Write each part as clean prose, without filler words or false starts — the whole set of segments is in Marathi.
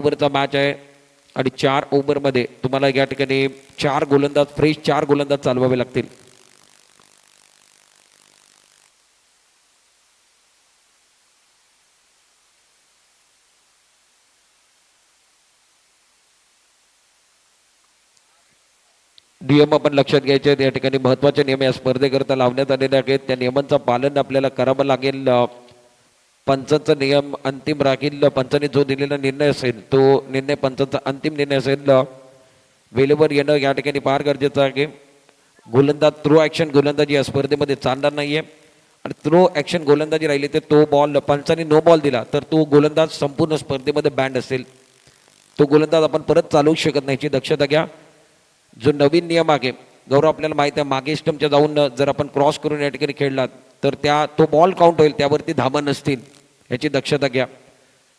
ओव्हरचा मॅच आहे आणि 4 ओव्हरमध्ये तुम्हाला या ठिकाणी 4 गोलंदाज फ्रेश 4 गोलंदाज चालवावे लागतील. नियम आपण लक्षात घ्यायचे आहेत. या ठिकाणी महत्त्वाचे नियम या स्पर्धेकरता लावण्यात आलेले आहेत. त्या नियमांचं पालन आपल्याला करावं लागेल. पंचांचा नियम अंतिम राहील. पंचांनी जो दिलेला निर्णय असेल तो निर्णय पंचांचा अंतिम निर्णय असेल. वेळेवर येणं या ठिकाणी फार गरजेचं आहे. गोलंदाज थ्रो ॲक्शन गोलंदाजी या स्पर्धेमध्ये चालणार नाही आहे आणि थ्रो ॲक्शन गोलंदाजी राहिली तर तो बॉल पंचांनी नो बॉल दिला तर तो गोलंदाज संपूर्ण स्पर्धेमध्ये बँड असेल. तो गोलंदाज आपण परत चालवू शकत नाही. याची दक्षता घ्या. जो नवीन नियम आहे गौरव आपल्याला माहिती आहे, मागे स्टंपच्या जाऊन जर आपण क्रॉस करून या ठिकाणी खेळलात तर तो बॉल काउंट होईल, त्यावरती धावा नसतील. याची दक्षता घ्या.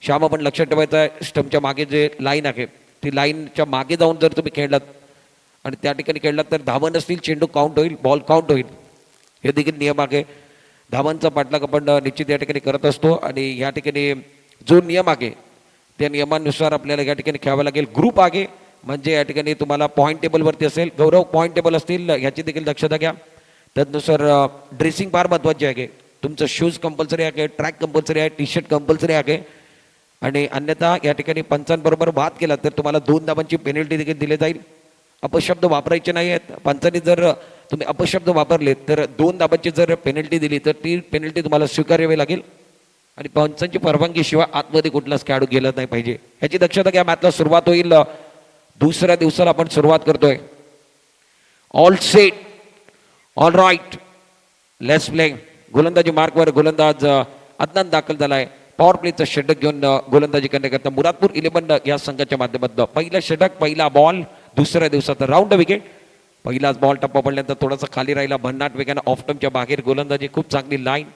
श्याम आपण लक्षात ठेवायचं आहे स्टंपच्या मागे जे लाईन आहे ती लाईनच्या मागे जाऊन जर तुम्ही खेळलात आणि त्या ठिकाणी खेळलात तर धावा नसतील, चेंडू काउंट होईल, बॉल काउंट होईल. हे देखील नियम आहे. धावांचा पाठलाग आपण निश्चित या ठिकाणी करत असतो आणि या ठिकाणी जो नियम आहे त्या नियमानुसार आपल्याला या ठिकाणी खेळावं लागेल. ग्रुप आहे म्हणजे या ठिकाणी तुम्हाला पॉईंट टेबलवरती असेल. गौरव पॉईंट टेबल असतील ह्याची देखील दक्षता घ्या. त्यानुसार ड्रेसिंग फार महत्त्वाचे आहे. तुमचं शूज कंपल्सरी आहे, ट्रॅक कंपल्सरी आहे, टी शर्ट कंपल्सरी आहे आणि अन्यथा या ठिकाणी पंचांबरोबर वाद केला तर तुम्हाला 2 धावांची पेनल्टी देखील दिली जाईल. अपशब्द वापरायचे नाही आहेत. पंचांनी जर तुम्ही अपशब्द वापरले तर 2 धावांची जर पेनल्टी दिली तर ती पेनल्टी तुम्हाला स्वीकारावी लागेल आणि पंचांची परवानगीशिवाय आतमध्ये कुठलाच खेळाडू गेला नाही पाहिजे. याची दक्षता घ्या. मॅचला सुरुवात होईल. दुसऱ्या दिवसाला आपण सुरुवात करतोय. All set, all right, let's play. गोलंदाजी मार्कवर गोलंदाज अदनान दाखल झालाय. पॉवर प्लेचं षटक घेऊन गोलंदाजी करण्याकरता मुरादपूर 11 या संघाच्या माध्यमातून पहिलं षटक, पहिला बॉल दुसऱ्या दिवसाचा राऊंड विकेट. पहिलाच बॉल टप्पा पडल्यानंतर थोडासा खाली राहिला. भन्नाट वेगानं ऑफ स्टंपच्या बाहेर गोलंदाजी. खूप चांगली लाईन,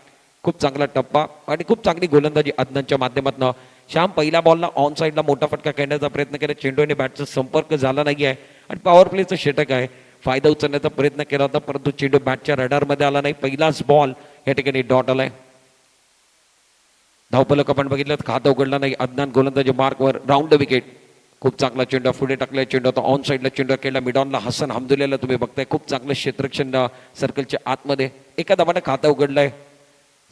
खूप चांगला टप्पा आणि खूप चांगली गोलंदाजी अदनानच्या माध्यमातून. श्याम पहिल्या बॉलला ऑन साईडला मोठा फटका खेळण्याचा प्रयत्न केला. चेंडूने बॅटचा संपर्क झाला नाही आहे आणि पॉवर प्लेचं षटक आहे. फायदा उचलण्याचा प्रयत्न केला होता परंतु चेंडू बॅटच्या रडारमध्ये आला नाही. पहिलाच बॉल या ठिकाणी डॉट आलाय. धावफलक आपण बघितलं खातं उघडला नाही. अदनान गोलंदाजी मार्कवर राऊंड विकेट. खूप चांगला चेंडू पुढे टाकलाय. चेंडू आता ऑन साईडला चेंडू खेळला. मिडॉनला हसन हमदुल्लाला तुम्ही बघताय. खूप चांगलं क्षेत्ररक्षण सर्कलच्या आतमध्ये. एका धावाने खातं उघडलंय.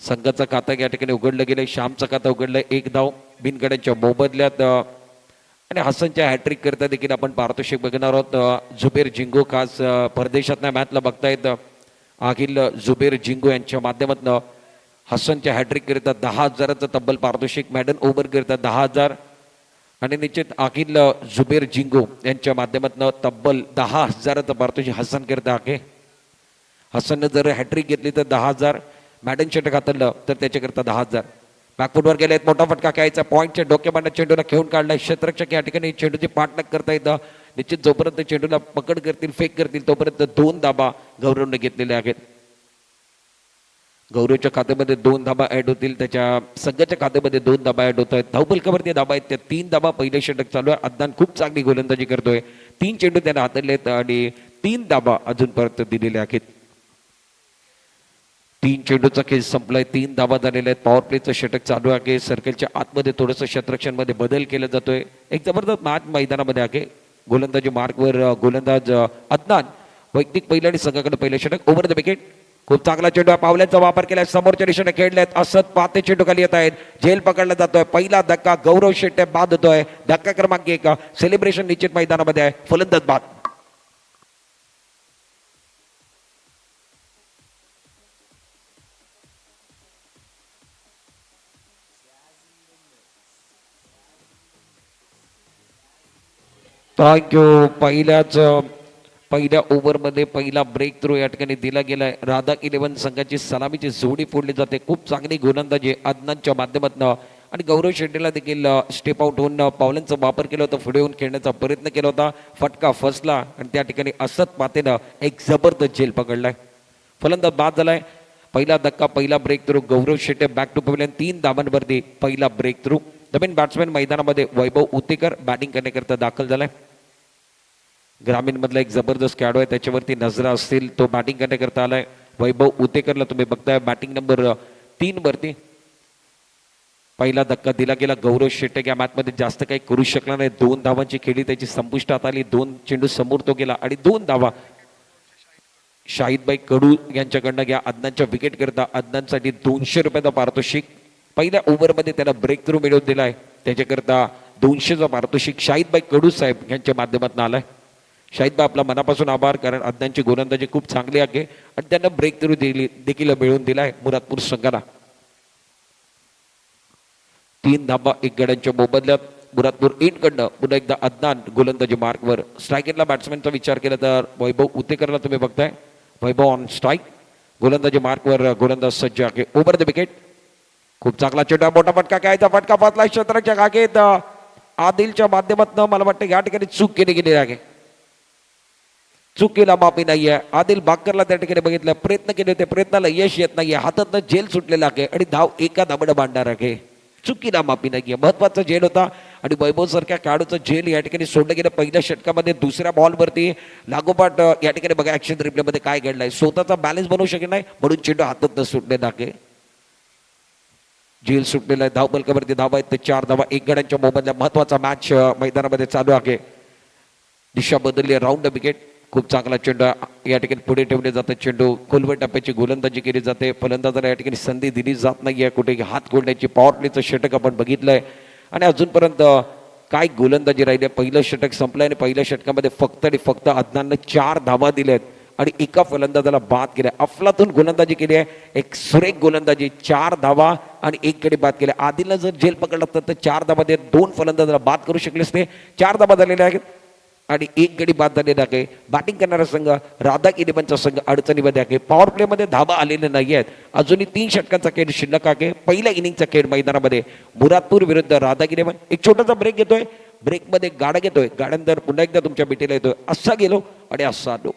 संघाचं खातं या ठिकाणी उघडलं गेलंय. श्यामचं खातं उघडलंय. 1 धाव बिनगड्यांच्या मोबदल्यात आणि हसनच्या हॅट्रिक करता देखील आपण पारितोषिक बघणार आहोत. जुबेर जिंगू खास परदेशातल्या मॅचला बघतायत. आखिल जुबेर जिंगू यांच्या माध्यमातून हसनच्या हॅट्रिक करता 10,000चं तब्बल पारितोषिक. मॅडन ओव्हर करता 10,000 आणि निश्चित आखिल जुबेर जिंगू यांच्या माध्यमातून तब्बल 10,000चं पारितोषिक हसन करता आहे. हसननं जर हॅट्रिक घेतली तर 10,000, मॅडन षटक हातलं तर त्याच्याकरता 10,000. बॅकफुटवर गेले. मोठा फटका खेळायचा. पॉईंटच्या डोक्याबांधा चेंडूला खेळून काढलाय. क्षेत्ररक्षक या ठिकाणी चेंडूची पाठलाग करता येतं. निश्चित जोपर्यंत चेंडूला पकड करतील, फेक करतील तोपर्यंत 2 धाबा गौरवने घेतलेल्या आहेत. गौरवच्या खात्यामध्ये 2 धाबा ऍड होतील. त्याच्या संघाच्या खात्यामध्ये 2 धाबा ऍड होत आहेत. धावफलकावरती धाबा आहेत त्या 3 धाबा. पहिले षटक चालू आहे. अदनान खूप चांगली गोलंदाजी करतोय. 3 चेंडू त्याने हातले आहेत आणि 3 धाबा अजूनपर्यंत दिलेल्या आहेत. 3 चेंडूचा खेळ संपलाय. 3 धावा झालेल्या आहेत. पॉवर प्लेचं षटक चालू आहे. सर्कलच्या आतमध्ये थोडंसं क्षेत्ररक्षण मध्ये बदल केला जातोय. एक जबरदस्त मॅच मैदानामध्ये आहे. गोलंदाजी मार्कवर गोलंदाज अदनान. वैयक्तिक पहिलं आणि संघाकडे पहिलं षटक. Over the wicket. खूप चांगला चेंडू पावल्यांचा वापर केलाय. समोरच्या दिशेने खेळलेत. असत पाते चेंडू खाली येत आहेत. झेल पकडला जातोय. पहिला धक्का गौरव शेट्टे बाद होतोय. धक्का क्रमांक 1. सेलिब्रेशन निश्चित मैदानामध्ये आहे. फलंदाज बाद. थँक्यू. पहिल्या ओव्हरमध्ये पहिला ब्रेक थ्रू या ठिकाणी दिला गेलाय. राधा 11 संघाची सलामीची जोडी फोडली जाते. खूप चांगली गोलंदाजी अदनानच्या माध्यमातून आणि गौरव शेट्टीला देखील स्टेप आउट होऊन पावलांचा वापर केला होता. पुढे येऊन खेळण्याचा प्रयत्न केला होता. फटका फसला आणि त्या ठिकाणी असत पातेनं एक जबरदस्त झेल पकडलाय. फलंदाज बाद झालाय. पहिला धक्का, पहिला breakthrough. Gaurav Shette back to pavilion. 3 धावांवरती पहिला ब्रेक थ्रू. नवीन बॅट्समॅन मैदानामध्ये वैभव उतेकर बॅटिंग करण्याकरता दाखल झालाय. ग्रामीण मधला एक जबरदस्त खेळाडू आहे. त्याच्यावरती नजरा असतील. तो बॅटिंग करण्याकरता आलाय. वैभव उतेकरला तुम्ही बघताय बॅटिंग नंबर 3 वरती. पहिला धक्का दिला गेला. गौरव शेट्टे या मॅचमध्ये जास्त काही करू शकला नाही. 2 धावांची खेळी त्याची संपुष्टात आली. 2 चेंडू समोर तो गेला आणि 2 धावा शाहिदबाई कडू यांच्याकडनं या अदनानच्या विकेट करता अदनानसाठी 200 रुपयाचा पारितोषिक पहिल्या ओव्हरमध्ये त्याला ब्रेक थ्रू मिळवून दिलाय. त्याच्याकरता 200चा पारितोषिक शाहिदबाई कडू साहेब यांच्या माध्यमातून आलाय. शाहिदबाई आपला मनापासून आभार, कारण अदनानची गोलंदाजी खूप चांगली आहे आणि त्यांना ब्रेक थ्रू देखील मिळवून दिलाय मुरादपूर संघाला. 3 धाबा 1 गड्यांच्या मोबदल्यात मुरादपूर इनकडनं पुन्हा एकदा अदनान गोलंदाजी मार्कवर. स्ट्रायकेटला बॅट्समॅनचा विचार केला तर वैभव उतेकरला तुम्ही बघताय. वैभव ऑन स्ट्राईक, गोलंदाजी मार्कवर गोलंदाज सज्ज आहे. Over the wicket. खूप चांगला चेंडू, मोठा फटका, घ्यायचा फटका पाचला क्षेत्राच्या गागेत. आदिलच्या माध्यमातून मला वाटतं या ठिकाणी चूक केली गेली आहे. चुकीला माफी नाहीये. आदिल बाकरला त्या ठिकाणी बघितलं, प्रयत्न केले होते, प्रयत्नाला यश येत नाहीये. हातातनं जेल सुटलेला आहे आणि धाव एका धाबडं बांधणार आहे. चुकीला माफी नाहीये. महत्वाचा झेल होता आणि वैभव सारख्या खेळाडूचं झेल या ठिकाणी सोडलं गेलं. पहिल्या षटकामध्ये दुसऱ्या बॉलवरती लागोपाठ या ठिकाणी बघा ऍक्शन रिप्लेमध्ये काय घडलंय. स्वतःचा बॅलन्स बनवू शकत नाही म्हणून चेंडू हातात सुटलेला आहे. झेल सुटलेला आहे. धाव बलकावरती धावा आहेत 4 धावा 1 गड्यांच्या मोबदल्या. महत्वाचा मॅच मैदानामध्ये चालू आहे. दिशा बदलली, राऊंड विकेट. खूप चांगला चेंडू या ठिकाणी पुढे ठेवले जाते. चेंडू खोलवर टप्प्याची गोलंदाजी केली जाते. फलंदाजाला या ठिकाणी संधी दिली जात नाहीये. कुठे हात खोलण्याची पॉवर प्लेचं षटक आपण बघितलंय आणि अजूनपर्यंत काय गोलंदाजी राहिली. पहिलं षटक संपलंय आणि पहिल्या षटकामध्ये फक्त आणि फक्त अदनाननं 4 धावा दिल्यात आणि एका फलंदाजाला बाद केल्या. अफलातून गोलंदाजी केली आहे. एक सुरेख गोलंदाजी, 4 धावा आणि 1 गडी बाद केल्या. आदिलनं जर झेल पकडला तर 4 धावा देत 2 फलंदाजाला बाद करू शकले असते. 4 धावा झालेल्या आहेत आणि 1 गडी बाद झालेला आहे. बॅटिंग करणारा संघ राधा इलेव्हनचा संघ अडचणीमध्ये आहे. पॉवर प्लेमध्ये धाबा आलेले नाही आहेत. अजूनही 3 षटकांचा खेळ शिल्लक आहे. पहिल्या इनिंगचा खेळ मैदानामध्ये मुरादपूर विरुद्ध राधा इलेव्हन. एक छोटासा ब्रेक घेतोय, ब्रेकमध्ये गाडा घेतोय, गाड्यांतर पुन्हा एकदा तुमच्या भेटीला येतोय. असा गेलो आणि असा आलो.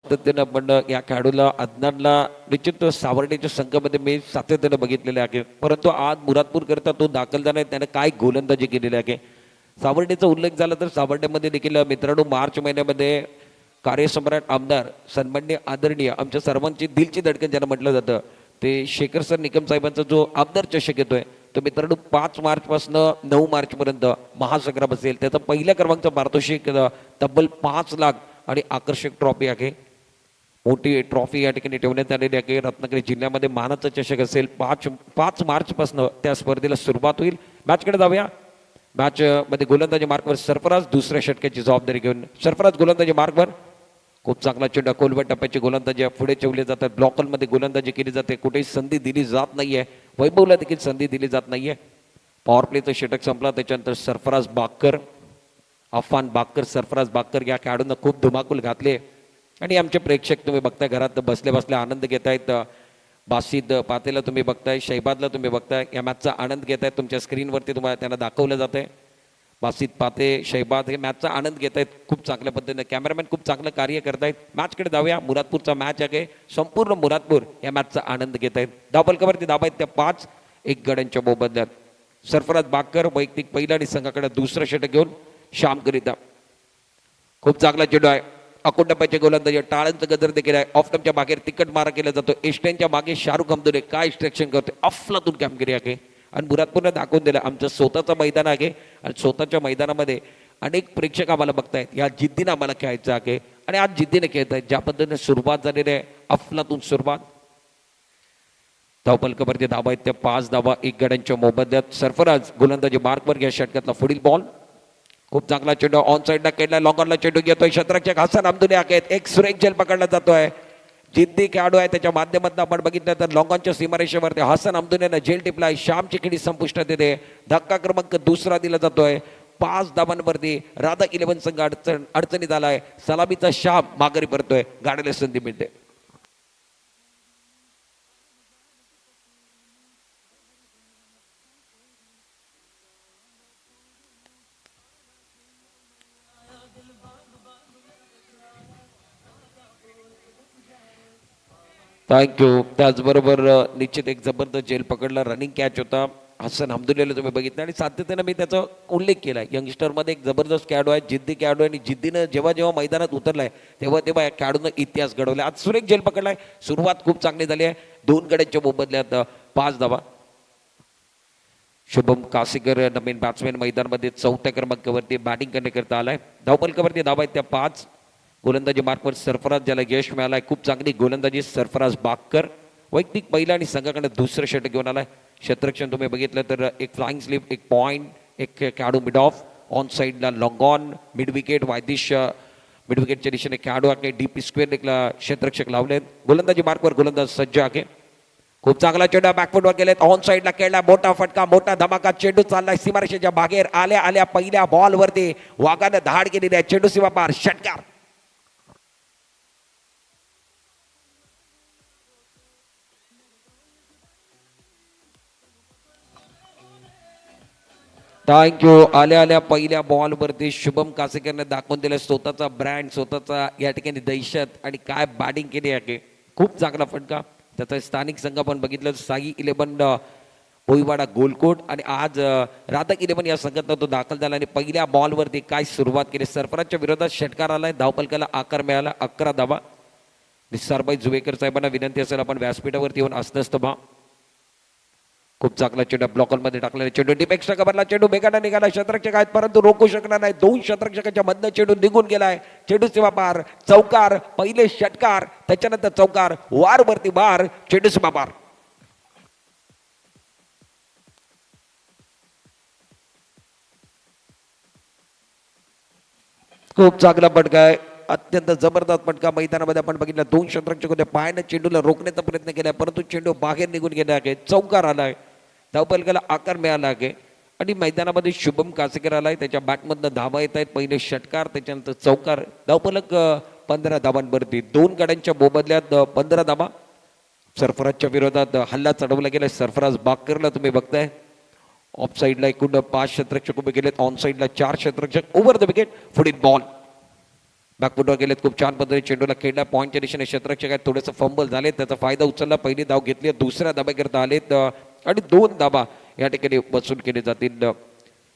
पद्धतीनं आपण या खेळाडूला अदनानला निश्चित सावर्डेच्या संघामध्ये मी सातत्यानं बघितलेले आहे. परंतु आज मुरादपूर करता तो दाखल झाला आहे. त्याने काय गोलंदाजी केलेली आहे. सावर्डेचा उल्लेख झाला तर सावर्डेमध्ये देखील मित्रांनो मार्च महिन्यामध्ये कार्यसम्राट आमदार सन्माननीय आदरणीय आमच्या सर्वांची दिलची धडकन ज्याला म्हटलं जातं ते शेखर सर निकम साहेबांचा जो आमदार चषक येतोय तो मित्रांनो 5 मार्चपासून 9 मार्चपर्यंत महासंग्राम असेल. त्याचा पहिल्या क्रमांकाचा पारितोषिक तब्बल 5 लाख आणि आकर्षक ट्रॉफी आहे. मोठी ट्रॉफी या ठिकाणी ठेवण्यात आलेली आहे. रत्नागिरी जिल्ह्यामध्ये मानाचा चषक असेल. 5 मार्चपासून त्या स्पर्धेला सुरुवात होईल. मॅचकडे जाऊया. मॅच मध्ये गोलंदाजी मार्कवर सरफराज दुसऱ्या षटकाची जबाबदारी घेऊन. सरफराज गोलंदाजी मार्कवर. खूप चांगला चेंडू खोलवर टप्प्याची गोलंदाजी पुढे ठेवले जातात. ब्लॉकमध्ये गोलंदाजी केली जाते. कुठेही संधी दिली जात नाहीये. वैभवला देखील संधी दिली जात नाहीये. पॉवर प्लेचं षटक संपला. त्याच्यानंतर सरफराज बाकर, अफान बाकर, सरफराज बाकर या खेळाडूंना खूप धुमाकूल घातले आणि आमचे प्रेक्षक तुम्ही बघताय घरात बसल्या बसल्या आनंद घेत आहेत. बासिद पातेला तुम्ही बघताय, शैबादला तुम्ही बघताय. या मॅचचा आनंद घेत आहेत. तुमच्या स्क्रीनवरती तुम्हाला त्यांना दाखवलं जात आहे. बासिद पाते, शैबाद हे मॅचचा आनंद घेत आहेत खूप चांगल्या पद्धतीने. कॅमेरामॅन खूप चांगलं कार्य करतायत. मॅचकडे जाऊया. मुरादपूरचा मॅच आहे. संपूर्ण मुरादपूर या मॅचचा आनंद घेत आहेत. धावपलकावरती धाबा आहेत त्या 5 1 गड्यांच्या मोबदल्यात. सरफराज बाकर वैयक्तिक पहिला आणि संघाकडे दुसरं षटक घेऊन श्यामकरिता. खूप चांगला चेंडू आहे. अकोट टप्प्याचे गोलंदाजी टाळांचं गजर देखील आहे. ऑफ स्टंपच्या बाहेर तिकट मारा केला जातो. एस्टेनच्या मागे शाहरुख हमदुले काय इन्स्ट्रक्शन करतोय. अफलातून कामगिरी आहे आणि मुरादपूरने दाखवून दिलं आमचं स्वतःचं मैदान आहे आणि स्वतःच्या मैदानामध्ये अनेक प्रेक्षक आम्हाला बघतायत. या जिद्दीने आम्हाला खेळायचं आहे आणि आज जिद्दीने खेळत आहेत. ज्या पद्धतीने सुरुवात झालेली आहे अफलातून सुरुवात. धावपलकावरती धावा आहेत त्या 5 धावा 1 गड्यांच्या मोबदल्यात. सरफराज गोलंदाजी मार्कवर या षटकातला पुढील बॉल. खूप चांगला चेंडू ऑन साईडला केला. लॉंगॉनला चेंडू घेतोय. शतरक्षक हसन अमदुले आहेत. एक सुरेख झेल पकडला जातोय. जिद्दी खेळाडू आहे. त्याच्या माध्यमातून आपण बघितलं तर लॉंगॉनच्या सीमारेषेवरती हसन अमदुलेनं झेल टिपलाय. श्यामची खेळी संपुष्टात येते. धक्का क्रमांक 2 दिला जातोय. 5 धावांवरती राधा इलेव्हन संघ अडचणीत आलाय. सलामीचा श्याम माघारी परतोय. गाड्याला संधी मिळते. थँक्यू. त्याचबरोबर निश्चित एक जबरदस्त झेल पकडला रनिंग कॅच होता हसन हमदुल्लाला तुम्ही बघितलं आणि सातत्यानं मी त्याचा उल्लेख केला आहे. यंगस्टरमध्ये एक जबरदस्त खेळाडू आहे, जिद्दी खेळाडू आहे आणि जिद्दीनं जेव्हा जेव्हा मैदानात उतरलाय तेव्हा तेव्हा या खेळाडूनं इतिहास घडवला. आज सुरेख झेल पकडलाय. सुरुवात खूप चांगली झाली आहे. 2 गड्यांच्या मोबदल्यात 5 धावा. शुभम कासेकर नवीन बॅट्समॅन मैदानामध्ये 4थ्या क्रमांकावरती बॅटिंग करण्याकरता आलाय. धावपलकावरती धावा आहेत त्या 5. गोलंदाजी मार्कवर सरफराज ज्याला यश मिळालाय. खूप चांगली गोलंदाजी सरफराज बागकर वैयक्तिक पहिला आणि संघाकडे दुसरं षटक घेऊन आलाय. क्षेत्ररक्षण तुम्ही बघितलं तर एक फ्लाइंग स्लिप, एक पॉइंट, एक खेळाडू मिड ऑफ, ऑन साईडला लॉंग ऑन, मिड विकेट वायदिश मिड विकेटच्या दिशेने खेळाडू आके डीपी स्क्वेअर एकला क्षेत्ररक्षक लावलेत. गोलंदाजी मार्कवर गोलंदाज सज्ज आके खूप चांगला चेंडू बॅकफुटवर गेलेत. ऑन साईडला खेळला मोठा फटका, मोठा धमाका. चेंडू चाललाय सीमारेषेच्या बाहेर. आल्या आल्या पहिल्या बॉलवरती वाघानं धाड केलेली आहे. चेंडू सीमा पार, षटकार. थँक्यू. आल्या आल्या पहिल्या बॉलवरती शुभम कासेकरने दाखवून दिलं स्वतःचा ब्रँड, स्वतःचा या ठिकाणी दहशत आणि काय बॅटिंग केली आहे. खूप चांगला फटका. त्याचा स्थानिक संघ आपण बघितलं साई 11 भोईवाडा गोलकोट आणि आज राधक 11 या संघात तो दाखल झाला आणि पहिल्या बॉलवरती काय सुरुवात केली. सरफराजच्या विरोधात षटकार आलाय. धावपलकाला आकार मिळाला. 11 धावा. निसारबाई जुवेकर साहेबांना विनंती असेल आपण व्यासपीठावरती येऊन असतं बा. खूप चांगला चेंडू ब्लॉकर मध्ये टाकलेला चेंडू डीप एक्स्ट्रा कव्हरला चेंडू बेगाडा निघाला. क्षेत्ररक्षक आहेत परंतु रोखू शकणार नाही. 2 क्षेत्ररक्षकाच्या मधनं चेंडू निघून गेलाय. चेंडू सीमा पार, चौकार. पहिले षटकार, त्याच्यानंतर चौकार, वार वरती वार, चेंडू सीमा पार. खूप चांगला फटका आहे. अत्यंत जबरदस्त फटका मैदानामध्ये आपण बघितलं. 2 क्षेत्ररक्षक होते. पायाने चेंडूला रोखण्याचा प्रयत्न केलाय परंतु चेंडू बाहेर निघून गेला आहे. चौकार आलाय. धावपलकाला आकार मिळाला आहे आणि मैदानामध्ये शुभम कासेकर आलाय. त्याच्या बॅटमधनं धावा येत आहेत. पहिले षटकार, त्याच्यानंतर चौकार. धावपलक 15 धावांवरती 2 गड्यांच्या मोबदल्यात 15 धावा. सरफराजच्या विरोधात हल्ला चढवला गेलाय. सरफराज बागकरला तुम्ही बघताय. ऑफ साईडला एकूण 5 क्षेत्ररक्षक उभे केलेत. ऑन साईडला 4 क्षेत्ररक्षक. ओव्हर द विकेट, पुढील बॉल. बॅकफुटवर गेलेत. खूप छान पद्धतीने चेंडूला खेळला. पॉईंटच्या दिशेने क्षेत्ररक्षक आहेत. थोडंसं फंबल झाले, त्याचा फायदा उचलला. पहिली धाव घेतली. दुसऱ्या धाब्याकरता आलेत आणि 2 धाबा या ठिकाणी वसूल केले जातील.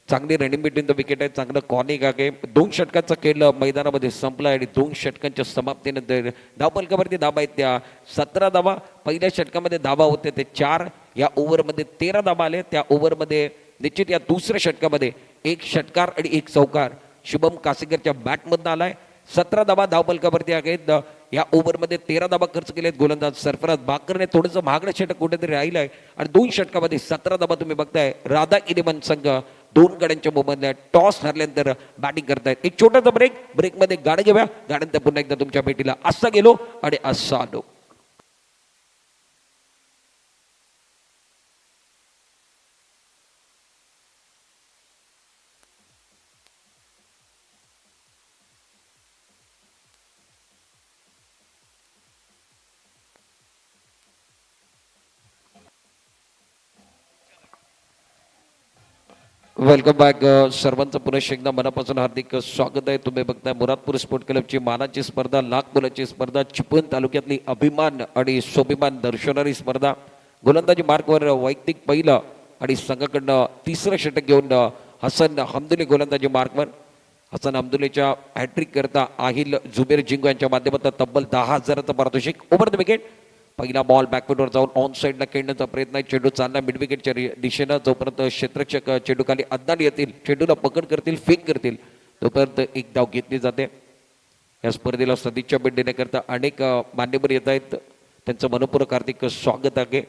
चांगली रनिंग बिटवीन द विकेट आहे. चांगलं कॉर्निंग आहे. 2 षटकांचा खेळ मैदानामध्ये संपला आणि 2 षटकांच्या समाप्तीनंतर धावपलकावरती धाबा आहेत त्या 17 धाबा. पहिल्या षटकामध्ये धाबा होते ते 4. या ओव्हरमध्ये 13 धाबा आले. त्या ओव्हरमध्ये निश्चित या दुसऱ्या षटकामध्ये 1 षटकार आणि 1 चौकार शुभम कासेकरच्या बॅटमधनं आलाय. 17 धाबा धावपलकावरती आहेत. या ओव्हरमध्ये 13 धाबा खर्च केलेत. गोलंदाज सरफराज बागकरने थोडंसं महागडं षटक कुठेतरी राहिलंय आणि 2 षटकामध्ये 17 धाबा तुम्ही बघताय. राधा 11 संघ 2 गड्यांच्या मोबदल्यात टॉस हरल्यानंतर बॅटिंग करतायत. एक छोटासा ब्रेकमध्ये गाडी घेऊया. गाड्यांतर पुन्हा एकदा तुमच्या भेटीला असा गेलो आणि असा आलो. Welcome back. सर्वांचं पुन्हा एकदा मनापासून हार्दिक स्वागत आहे. तुम्ही बघताय मुरादपूर स्पोर्ट क्लबची मानाची स्पर्धा, लाख मुलाची स्पर्धा, चिपळूण तालुक्यातली अभिमान आणि स्वाभिमान दर्शवणारी स्पर्धा. गोलंदाजी मार्कवर वैयक्तिक पहिलं आणि संघाकडनं 3रं षटक घेऊन हसन हमदुले गोलंदाजी मार्कवर. हसन हमदुलेच्या हॅट्रिक करता आहिल जुबेर जिंगू यांच्या माध्यमातून तब्बल 10,000चं पारितोषिक. Over the wicket. पहिला बॉल बॅकफुटवर जाऊन ऑन साईडला खेळण्याचा प्रयत्न आहे. चेंडू चालला मिड विकेटच्या दिशेनं. जोपर्यंत क्षेत्ररक्षक चेंडू खाली अद्दान येतील, चेंडूला पकड करतील, फेक करतील, तोपर्यंत एक धाव घेतली जाते. या स्पर्धेला सदिच्छा भेट देण्याकरता अनेक मान्यवर येत आहेत. त्यांचं मनपूर्वक हार्दिक स्वागत आहे.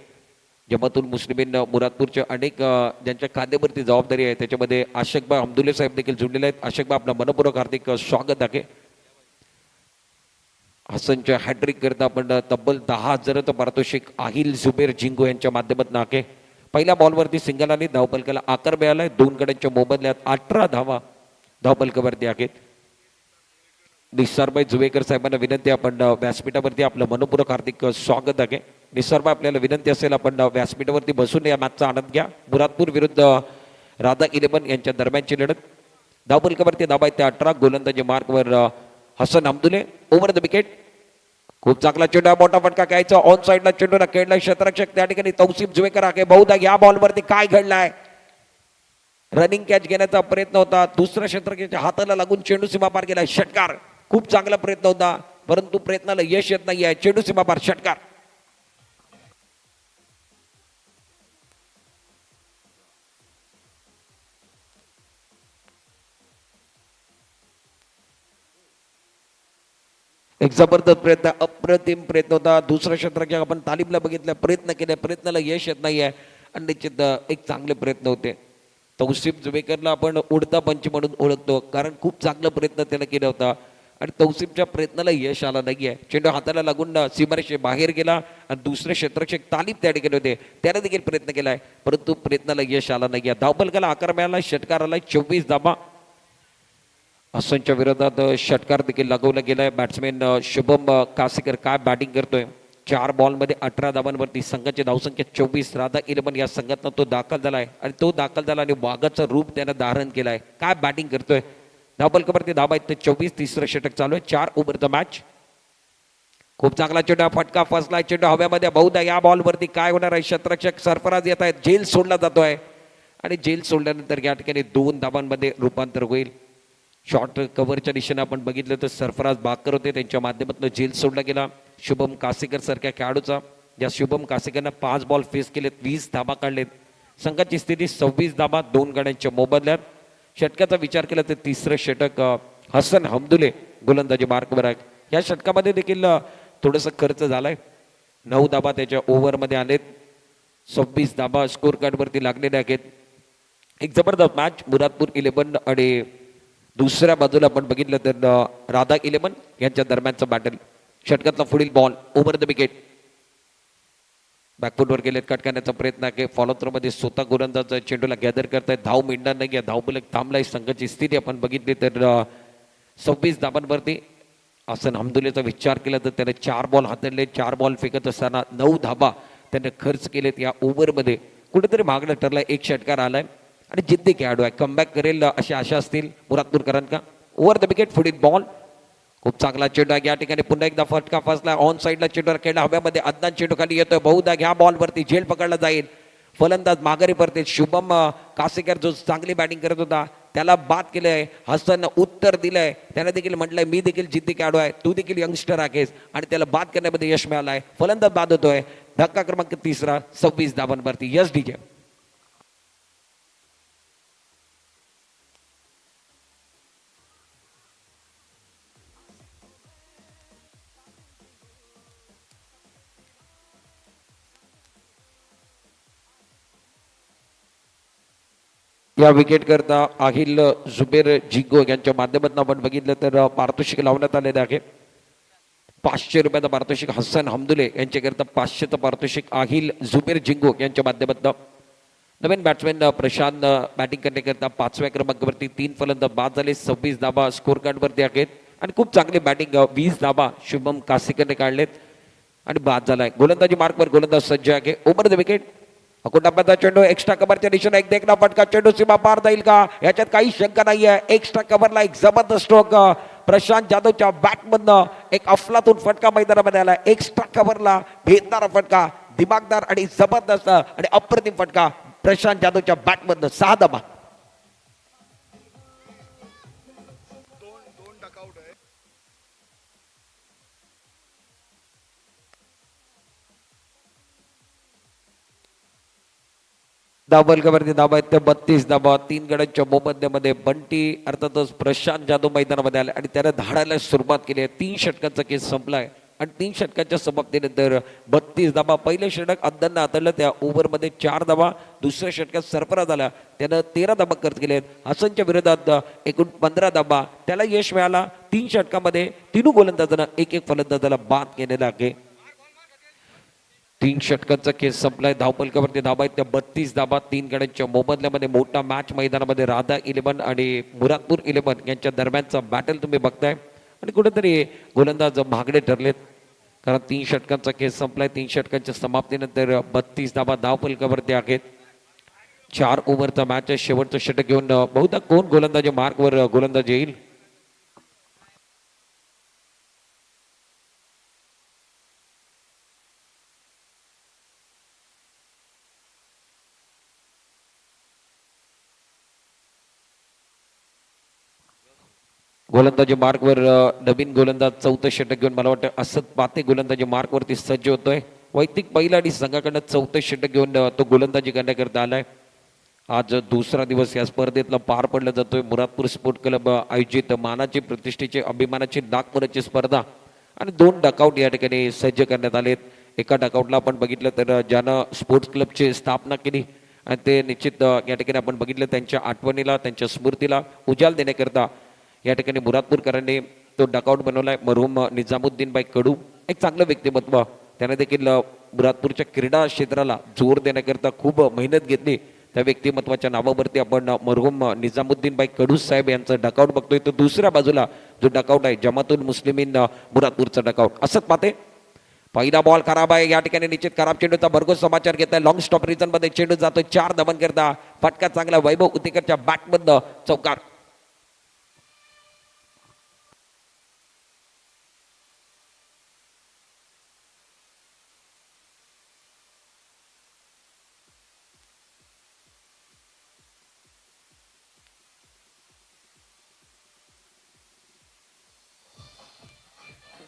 जमातुल मुस्लिमीन मुरादपूरच्या अनेक ज्यांच्या खांद्यावरती जबाबदारी आहे त्याच्यामध्ये आशकबा हमदुले साहेब देखील जुळलेले आहेत. आशकबा आपलं मनपूर्वक हार्दिक स्वागत आहे. हसनच्या हॅट्रिक करता आपण तब्बल 10,000चं पारितोषिक आहिल जुबेर जिंगू यांच्या माध्यमातून आहे. पहिल्या बॉलवरती सिंगल आली. धावपलकाला आकार मिळालाय. 2 गड्यांच्या मोबदल्यात 18 धावा धावपलकावरती आहेत. निसारबाई जुवेकर साहेबांना विनंती आपण व्यासपीठावरती आपलं मनपूर्वक हार्दिक स्वागत आहे. निसारबाई आपल्याला विनंती असेल आपण व्यासपीठावरती बसून या मॅचचा आनंद घ्या. मुरादपूर विरुद्ध राधा 11 यांच्या दरम्यानची लढत. धावपलकावरती धावा आहेत त्या 18. गोलंदाजी मार्कवर Hasan Hamdule. Over the wicket. खूप चांगला चेंडू आहे, मोठा फटका घ्यायचा ऑन साइडला चेंडूला खेळलाय क्षेत्ररक्षक त्या ठिकाणी तौसिफ जुवेकर आहे. बहुधा या बॉलवरती काय घडलाय, रनिंग कॅच घेण्याचा प्रयत्न होता, दुसऱ्या क्षेत्ररक्षकाच्या हाताला लागून चेंडू सीमा पार गेलाय. षटकार, खूप चांगला प्रयत्न होता परंतु प्रयत्नाला यश येत नाहीये. चेंडू सीमा पार, षटकार. एक जबरदस्त प्रयत्न, अप्रतिम प्रयत्न होता. दुसरा क्षेत्ररक्षक आपण तालीमला बघितलं, प्रयत्न केले, प्रयत्नाला यश येत नाहीये आणि निश्चित एक चांगले प्रयत्न होते. तौसिफ जुवेकरला आपण उडता पंच म्हणून ओळखतो कारण खूप चांगला प्रयत्न त्यानं केला होता आणि तौसिफच्या प्रयत्नाला यश आला नाहीये. चेंडू हाताला लागून सीमारेषे बाहेर गेला आणि दुसरे क्षेत्ररक्षक तालीम त्या ठिकाणी होते, त्याने देखील प्रयत्न केलाय परंतु प्रयत्नाला यश आला नाहीये. धावफलकाला आकार मिळाला, षटकाराला 24 धावा. हसनच्या विरोधात षटकार देखील लगवला गेलाय. बॅट्समॅन शुभम कासेकर काय बॅटिंग करतोय. 4 बॉलमध्ये 18 धावांवरती संघाची धावसंख्या 24. राधा 11 या संघातनं तो दाखल झालाय आणि तो दाखल झाला आणि वाघाचं रूप त्यानं धारण केलाय. काय बॅटिंग करतोय. धावफलकावरती धावा आहेत 24. तिसरं षटक चालू आहे. 4 ओव्हरचा मॅच. खूप चांगला चेंडू, फटका फसलाय, चेंडू हव्यामध्ये. बहुधा या बॉलवरती काय होणार आहे, क्षेत्ररक्षक सरफराज येत आहेत, झेल सोडला जातोय आणि झेल सोडल्यानंतर या ठिकाणी 2 धावांमध्ये रूपांतर होईल. शॉर्ट कव्हरच्या दिशेने आपण बघितलं तर सरफराज बाकर होते, त्यांच्या माध्यमातून झेल सोडला गेला शुभम कासेकर सारख्या खेळाडूचा. या शुभम कासेकरनं 5 बॉल फेस केलेत, 20 धाबा काढलेत. संघाची स्थिती 26 धाबा 2 गड्यांच्या मोबदल्यात. षटकाचा विचार केला तर तिसरं षटक हसन हमदुले गोलंदाजी मार्कवर आहे. या षटकामध्ये देखील थोडंसं खर्च झालाय. 9 धाबा त्याच्या ओव्हरमध्ये आलेत, 26 धाबा स्कोर कार्डवरती लागलेले आहेत. एक जबरदस्त मॅच. मुरादपूर 11 आणि दुसऱ्या बाजूला आपण बघितलं तर राधा 11 यांच्या दरम्यानचं बॅटल. षटकातला पुढील बॉल ओव्हर द विकेट. बॅकफुटवर गेलेत, कट करण्याचा प्रयत्न आहे. फॉलो थ्रो मध्ये स्वतः गोलंदाज चेंडूला गॅदर करतायत, धाव मिळणार नाही. धावफलक थांबलाय. संघाची स्थिती आपण बघितली तर 26 धाबांवरती. हसन हमदुलेचा विचार केला तर त्याने 4 बॉल हाताळले. 4 बॉल फेकत असताना 9 धाबा त्याने खर्च केलेत. या ओव्हरमध्ये कुठेतरी मागणं ठरलाय. एक षटकार आलाय आणि जिद्दी खेळाडू आहे, कमबॅक करेल अशी आशा असतील मुरादपूरकरांका. ओव्हर द विकेट पुढील बॉल. खूप चांगला चेंडू आहे. या ठिकाणी पुन्हा एकदा फटका फसला. ऑन साईडला चेंडू खेळला हव्यामध्ये. अदनान चेंडू खाली येतोय. बहुधा ह्या बॉलवरती झेल पकडला जाईल. फलंदाज माघारी परते. शुभम कासेकर जो चांगली बॅटिंग करत होता त्याला बाद केलंय. हसन उत्तर दिलंय. त्याने देखील म्हटलंय मी देखील जिद्दी खेळाडू आहे, तू देखील यंगस्टर आहेस आणि त्याला बाद करण्यामध्ये यश मिळालंय. फलंदाज बाद होतोय. धक्का क्रमांक 3 26 धावांवरती. Yes DJ. या विकेट करता अहिल जुबेर जिंगो यांच्या माध्यमातून आपण बघितलं तर पारितोषिक लावण्यात आलेले आहे. 500 रुपयाचं पारितोषिक हसन हमदुले यांच्याकरता 500चं पारितोषिक अहिल जुबेर जिंगो यांच्या माध्यमातून. नवीन बॅट्समॅन प्रशांत बॅटिंग करण्याकरता 5व्या क्रमांकावरती. 3 फलंदाज बाद झाले. 26 धाबा स्कोर कार्डवरती आहेत आणि खूप चांगली बॅटिंग 20 धाबा शुभम कासेकरने काढलेत आणि बाद झालाय. गोलंदाजी मार्कवर गोलंदाज सज्ज आहे. Over the wicket. अकोटाचा चेंडू एक्स्ट्रा कव्हरच्या दिशेने एक देखना फटका. चेंडू सीमा पार जाईल का याच्यात काही शंका नाहीये. एक्स्ट्रा कव्हरला एक जबरदस्त स्ट्रोक प्रशांत जाधवच्या बॅटमधनं एक अफलातून फटका मैदानामध्ये आला. एक्स्ट्रा कव्हरला भेदणारा फटका, दिमागदार आणि जबरदस्त आणि अप्रतिम फटका प्रशांत जाधवच्या बॅटमधनं. 6 धाबा. धावफलकावरती धाबा आहेत 32 धाबा. 3 गड्यांच्या मोबदल्यामध्ये बंटी अर्थातच प्रशांत जाधव मैदानामध्ये आले आणि त्याने धाडायला सुरुवात केली आहे. 3 षटकांचा केस संपलाय आणि 3 षटकांच्या समाप्तीनंतर 32 धाबा. पहिलं षटक अद्दननं हाताळलं, त्या ओव्हरमध्ये 4 धाबा. दुसऱ्या षटकात सरफराज आला, त्यानं 13 धाबा खर्च केलेत. हसनच्या विरोधात एकूण 15 धाबा. त्याला यश मिळाला. 3 षटकामध्ये 3 गोलंदाजांना एक फलंदाजाला बाद केलेला आहे. 3 षटकांचा केस संपलाय. धावफलकावरती धाबा आहेत त्या 32 धाबा. 3 गड्यांच्या मोबदल्यामध्ये मोठा मॅच मैदानामध्ये राधा 11 आणि मुरादपूर 11 यांच्या दरम्यानचा बॅटल तुम्ही बघताय आणि कुठेतरी गोलंदाज महागडे ठरलेत कारण 3 षटकांचा केस संपलाय. 3 षटकांच्या समाप्तीनंतर 32 धाबा धावफलकावरती आहेत. 4 ओव्हरचा मॅच आहे. शेवटचं षटक घेऊन बहुधा कोण गोलंदाजी मार्कवर गोलंदाज येईल. गोलंदाजी मार्कवर नवीन गोलंदाज चौथं षटक घेऊन मला वाटतं असत पाते गोलंदाजी मार्कवरती सज्ज होतोय. वैयक्तिक पहिला आणि संघाकडनं चौथं षटक घेऊन तो गोलंदाजी करण्याकरता आलाय. आज दुसरा दिवस या स्पर्धेतला पार पडला जातोय. मुरादपूर स्पोर्ट क्लब आयोजित मानाची प्रतिष्ठेची अभिमानाची नागपुराची स्पर्धा आणि 2 डकआउट या ठिकाणी सज्ज करण्यात आलेत. एका डकआउटला आपण बघितलं तर ज्यानं स्पोर्ट्स क्लबची स्थापना केली आणि ते निश्चित या ठिकाणी आपण बघितलं त्यांच्या आठवणीला त्यांच्या स्मृतीला उजाल देण्याकरता या ठिकाणी मुरादपूरकरांनी तो डकआउट बनवलाय. मरहूम निजामुद्दीन बाई कडू एक चांगलं व्यक्तिमत्व, त्याने देखील मुरादपूरच्या क्रीडा क्षेत्राला जोर देण्याकरता खूप मेहनत घेतली. त्या व्यक्तिमत्वाच्या नावावरती आपण मरहूम निजामुद्दीन बाई कडू साहेब यांचं डकआउट बघतोय. तर दुसऱ्या बाजूला जो डकआउट आहे जमातुल मुस्लिमीन मुरादपूरचा डकआउट असत पाहते. पहिला बॉल खराब आहे या ठिकाणी निश्चित खराब चेंडूचा भरघोस समाचार घेत आहे. लॉंग स्टॉप रिजन मध्ये चेंडू जातोय 4 धावन करता. फटका चांगला वैभव उतेकरच्या बॅटमधनं चौकार.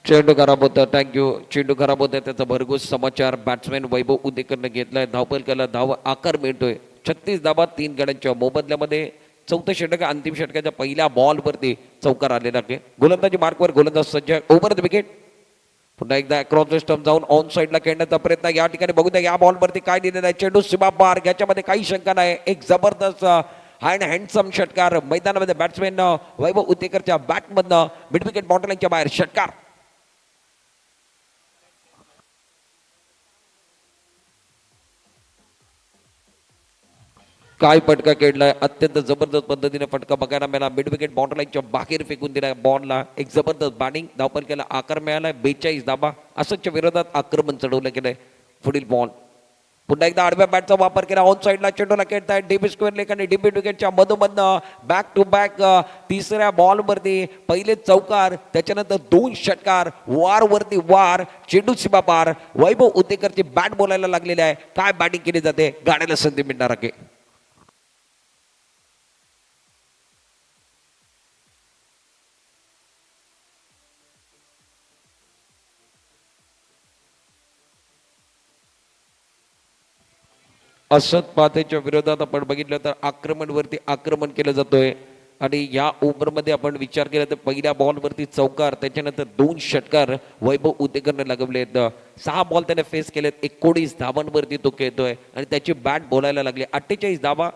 चेंडू खराब होता. थँक्यू. चेंडू खराब होता त्याचा भरघोस समाचार बॅट्समॅन वैभव उदेकरनं घेतलाय. धावपलकाला धाव आकार मिळतोय. 36 धावा 3 गड्यांच्या मोबदल्यामध्ये. चौथं षटक अंतिम षटकाच्या पहिल्या बॉलवरती चौकार आलेला आहे. गोलंदाजी मार्कवर गोलंदाज सज्ज ओव्हर द विकेट. पुन्हा एकदा क्रॉस द स्टंप जाऊन ऑन साईडला खेळण्याचा प्रयत्न या ठिकाणी बघू द्या. या बॉलवरती काय दिलेला आहे. चेंडू सीमा पार. याच्यामध्ये काही शंका नाही. एक जबरदस्त हँडसम षटकार मैदानामध्ये बॅट्समॅन वैभव उदेकरच्या बॅटमधनं मिड विकेट बॉटलांच्या बाहेर षटकार. काय फटका खेळलाय. अत्यंत जबरदस्त पद्धतीने फटका बघायला मिळाला. मिड विकेट बाउंड्रीच्या बाहेर फेकून दिलाय बॉलला. एक जबरदस्त बॅटिंग. धावपलक्याला आकार मिळालाय. 42 धाबा. असंच्या विरोधात आक्रमण चढवलं गेलंय. पुढील बॉल पुन्हा एकदा आडव्या बॅटचा वापर केला. ऑन साईडला चेंडूला खेळताय. डीबी स्क्वेअर लेक आणि डीबी विकेटच्या मधोमधनं बॅक टू बॅक तिसऱ्या बॉलवरती पहिले चौकार, त्याच्यानंतर 2 षटकार. वारवरती वार. चेंडू सीमा पार. वैभव उदेकरची बॅट बोलायला लागलेली आहे. काय बॅटिंग केली जाते. गाड्याला संधी मिळणार आहे. असत पातेच्या विरोधात आपण बघितलं तर आक्रमणवरती आक्रमण केलं जातोय. आणि या ओव्हरमध्ये आपण विचार केला तर पहिल्या बॉलवरती चौकार, त्याच्यानंतर 2 षटकार वैभव उदेकरने लगवलेत. 6 बॉल त्याने फेस केलेत. 19 धावांवरती तो खेळतोय आणि त्याची बॅट बोलायला लागली. 48 धावा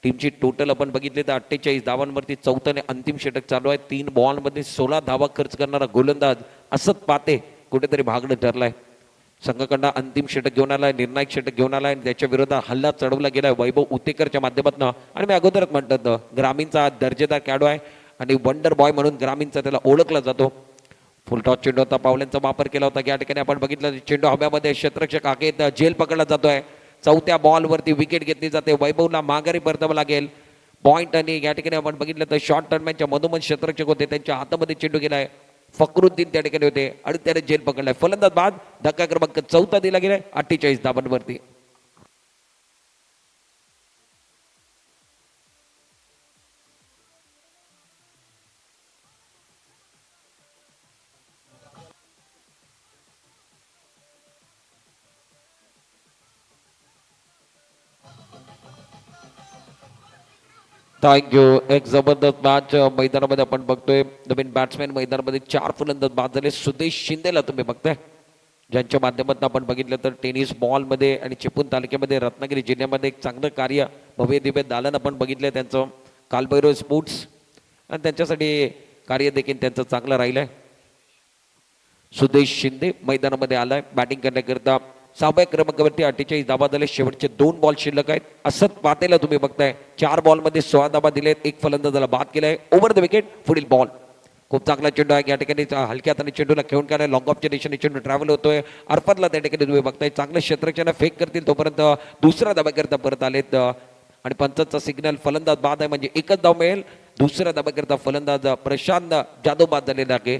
टीमची टोटल आपण बघितले तर 48 धावांवरती चौथ्याने अंतिम षटक चालू आहे. 3 बॉलमध्ये 16 धावा खर्च करणारा गोलंदाज असत पाते कुठेतरी भागडं ठरलाय. संघाकडनं अंतिम षटक घेऊन आलाय. निर्णायक षटक घेऊन आलाय. त्याच्या विरोधात हल्ला चढवला गेलाय वैभव उतेकरच्या माध्यमातून. आणि मी अगोदरच म्हणतात ग्रामीणचा दर्जेदार खेळाडू आहे आणि वंडर बॉय म्हणून ग्रामीणचा त्याला ओळखला जातो. फुलटॉस चेंडू होता. पावल्यांचा वापर केला होता. या ठिकाणी आपण बघितलं चेंडू हव्यामध्ये क्षेत्ररक्षक आखेत झेल पकडला जातोय. चौथ्या बॉलवरती विकेट घेतली जाते. वैभवला माघारी परतावं लागेल. पॉइंट आणि या ठिकाणी आपण बघितलं तर शॉर्ट टर्मॅनच्या मधोमध क्षेत्ररक्षक होते. त्यांच्या हातामध्ये चेंडू गेलाय. फकरुद्दीन त्या ठिकाणी होते आणि त्याने झेल पकडलाय. फलंदाज बाद. धक्का क्रमांक 4 दिला गेलाय 48 धावांवरती. थँक्यू. एक जबरदस्त मॅच मैदानामध्ये आपण बघतोय. नवीन बॅट्समॅन मैदानामध्ये 4 फलंदाज बाद झाले. सुदेश शिंदेला तुम्ही बघताय, ज्यांच्या माध्यमातून आपण बघितलं तर टेनिस बॉलमध्ये आणि चिपळूण तालुक्यामध्ये रत्नागिरी जिल्ह्यामध्ये एक चांगलं कार्य भव्य दिव्य दालन आपण बघितलंय त्यांचं. कालभैरव स्पोर्ट्स आणि त्यांच्यासाठी कार्य देखील त्यांचं चांगलं राहिलंय. सुदेश शिंदे मैदानामध्ये आलाय बॅटिंग करण्याकरता. 6व्या क्रमांकावरती 48 धावा झाले. शेवटचे 2 बॉल शिल्लक आहेत. असत पातेला तुम्ही बघताय 4 बॉलमध्ये 16 धावा दिलेत. 1 फलंदाजाला बाद केलाय. Over the wicket. पुढील बॉल. खूप चांगला चेंडू आहे या ठिकाणी. हलक्या हाताने चेंडूला खेळून काढाय. लॉंग ऑफच्या दिशेने चेंडू ट्रॅव्हल होतोय. अरफतला त्या ठिकाणी तुम्ही बघताय चांगलं क्षेत्ररक्षण फेक करतील तोपर्यंत दुसरा धाब्याकरता परत आलेत आणि पंचांचा सिग्नल फलंदाज बाद आहे म्हणजे 1च धाव मिळेल. दुसऱ्या धाब्याकरता फलंदाज प्रशांत जाधव बाद झालेला आहे.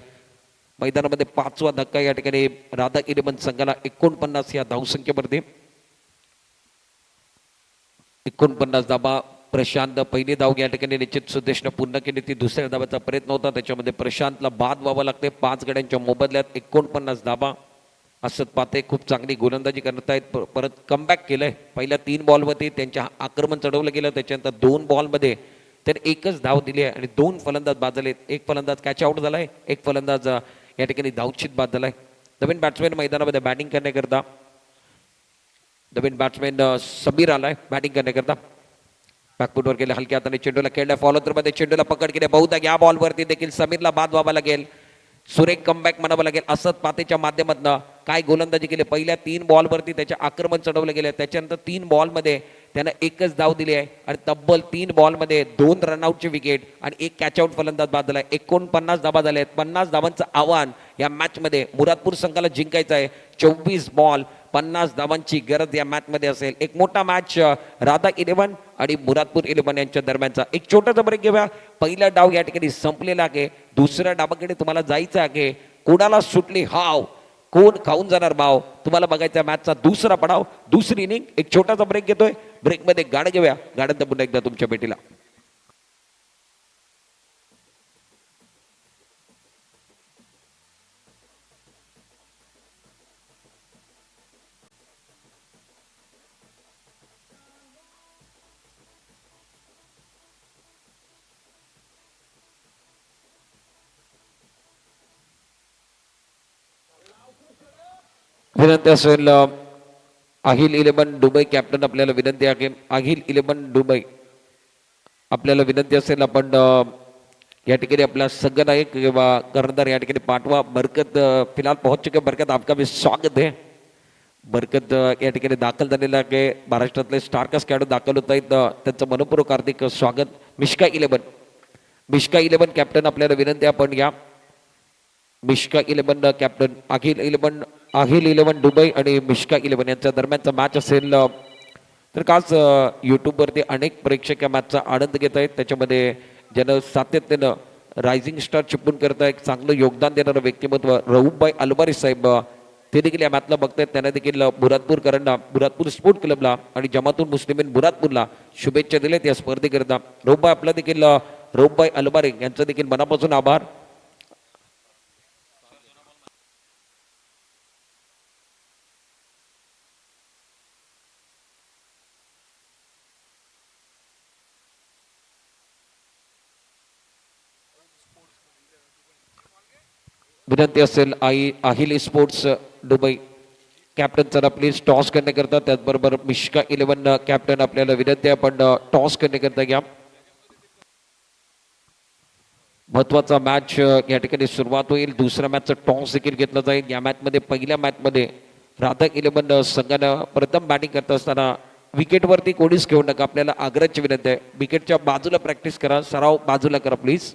मैदानामध्ये 5वा धक्का या ठिकाणी राधा इलेवन संघाला 49 या धावसंख्येमध्ये. 49 धाबा प्रशांत पहिली धाव या ठिकाणी निश्चित सुदेशनं पूर्ण केली. ती दुसऱ्या धावाचा प्रयत्न होता, त्याच्यामध्ये प्रशांतला बाद व्हावं लागते. 5 गड्यांच्या मोबदल्यात 49 धावा असत पाहते. खूप चांगली गोलंदाजी करत आहेत. परत कमबॅक केलंय. पहिल्या 3 बॉलमध्ये त्यांच्या आक्रमण चढवलं गेलं, त्याच्यानंतर 2 बॉलमध्ये त्याने एकच धाव दिली आहे आणि 2 फलंदाज बाद झालेत. एक फलंदाज कॅच आउट झालाय, एक फलंदाज या ठिकाणी धावचित बाद झालाय. नवीन बॅट्समॅन मैदानामध्ये बॅटिंग करण्याकरता नवीन बॅट्समॅन समीर आलाय बॅटिंग करण्याकरता. बॅकफुटवर गेले, हलक्या हाताने चेंडूला खेळल्या. फॉलो मध्ये चेंडूला पकड केली. बहुधा या बॉलवरती देखील समीरला बाद व्हावा लागेल. सुरेख कमबॅक म्हणावं लागेल. असत पातेच्या माध्यमातून काय गोलंदाजी केली. पहिल्या 3 बॉलवरती त्याचे आक्रमण चढवलं गेले. त्याच्यानंतर 3 बॉलमध्ये त्यानं एकच धाव दिली आहे आणि तब्बल 3 बॉलमध्ये 2 रनआउटची विकेट आणि 1 कॅच आउट फलंदाज बाद झाला आहे. 49 धावा झाल्या आहेत. 50 धावांचं आव्हान या मॅचमध्ये मुरादपूर संघाला जिंकायचं आहे. 24 बॉल 50 धावांची गरज या मॅचमध्ये असेल. एक मोठा मॅच राधा 11 आणि मुरादपूर 11 यांच्या दरम्यानचा. एक छोटासा ब्रेक घेऊया. पहिला डाव या ठिकाणी संपलेला आहे. दुसऱ्या डावाकडे तुम्हाला जायचं आहे. कोणाला सुटली हाव, कोण खाऊन जाणार भाव, तुम्हाला बघायचा मॅचचा दुसरा पडाव, दुसरी इनिंग. एक छोटासा ब्रेक घेतोय. ब्रेकमध्ये गाणं घेऊया. गाण्यानंतर पुन्हा एकदा तुमच्या भेटीला. विनंती असेल अहिल 11 दुबई कॅप्टन आपल्याला विनंती आहे. अहिल 11 दुबई आपल्याला विनंती असेल आपण या ठिकाणी आपला संघनायक किंवा कर्णधार या ठिकाणी पाठवा. बरकत फिलहाल पहुंच चुके. बरकत आपका भी स्वागत है. बरकत या ठिकाणी दाखल झालेला आहे. महाराष्ट्रातले स्टारकास्ट खेळाडू दाखल होत आहेत, त्यांचं मनपूर्वक हार्दिक स्वागत. मिश्का 11 कॅप्टन आपल्याला विनंती आपण या. मिश्का 11 कॅप्टन अहिल 11 दुबई आणि मिश्का 11 यांच्या दरम्यानचा मॅच असेल. तर काच यूट्यूबवरती अनेक प्रेक्षक या मॅचचा आनंद घेत आहेत. त्याच्यामध्ये ज्यानं सातत्यानं रायझिंग स्टार चिपळूण करता एक चांगलं योगदान देणारं व्यक्तिमत्व रऊफभाई अलबारी साहेब ते देखील या मॅचला बघतायत. त्यांना देखील मुरादपूरकरांना, मुरादपूर स्पोर्ट क्लबला आणि जमातुल मुस्लिमीन मुरादपूरला शुभेच्छा दिल्यात या स्पर्धेकरता. रऊफभाई आपला देखील रऊफभाई अलबारी यांचं देखील मनापासून आभार. विनंती असेल अहिल स्पोर्ट्स दुबई कॅप्टन चला प्लीज टॉस करण्याकरता. त्याचबरोबर मिश्का 11 कॅप्टन आपल्याला विनंती आहे आपण टॉस करण्याकरता घ्या. महत्वाचा मॅच या ठिकाणी सुरुवात होईल. दुसऱ्या मॅचचा टॉस देखील घेतला जाईल. या मॅचमध्ये पहिल्या मॅचमध्ये राधा 11 संघानं प्रथम बॅटिंग करत असताना विकेटवरती कोणीच घेऊ नका. आपल्याला आग्रहाची विनंती आहे. विकेटच्या बाजूला प्रॅक्टिस करा, सराव बाजूला करा प्लीज.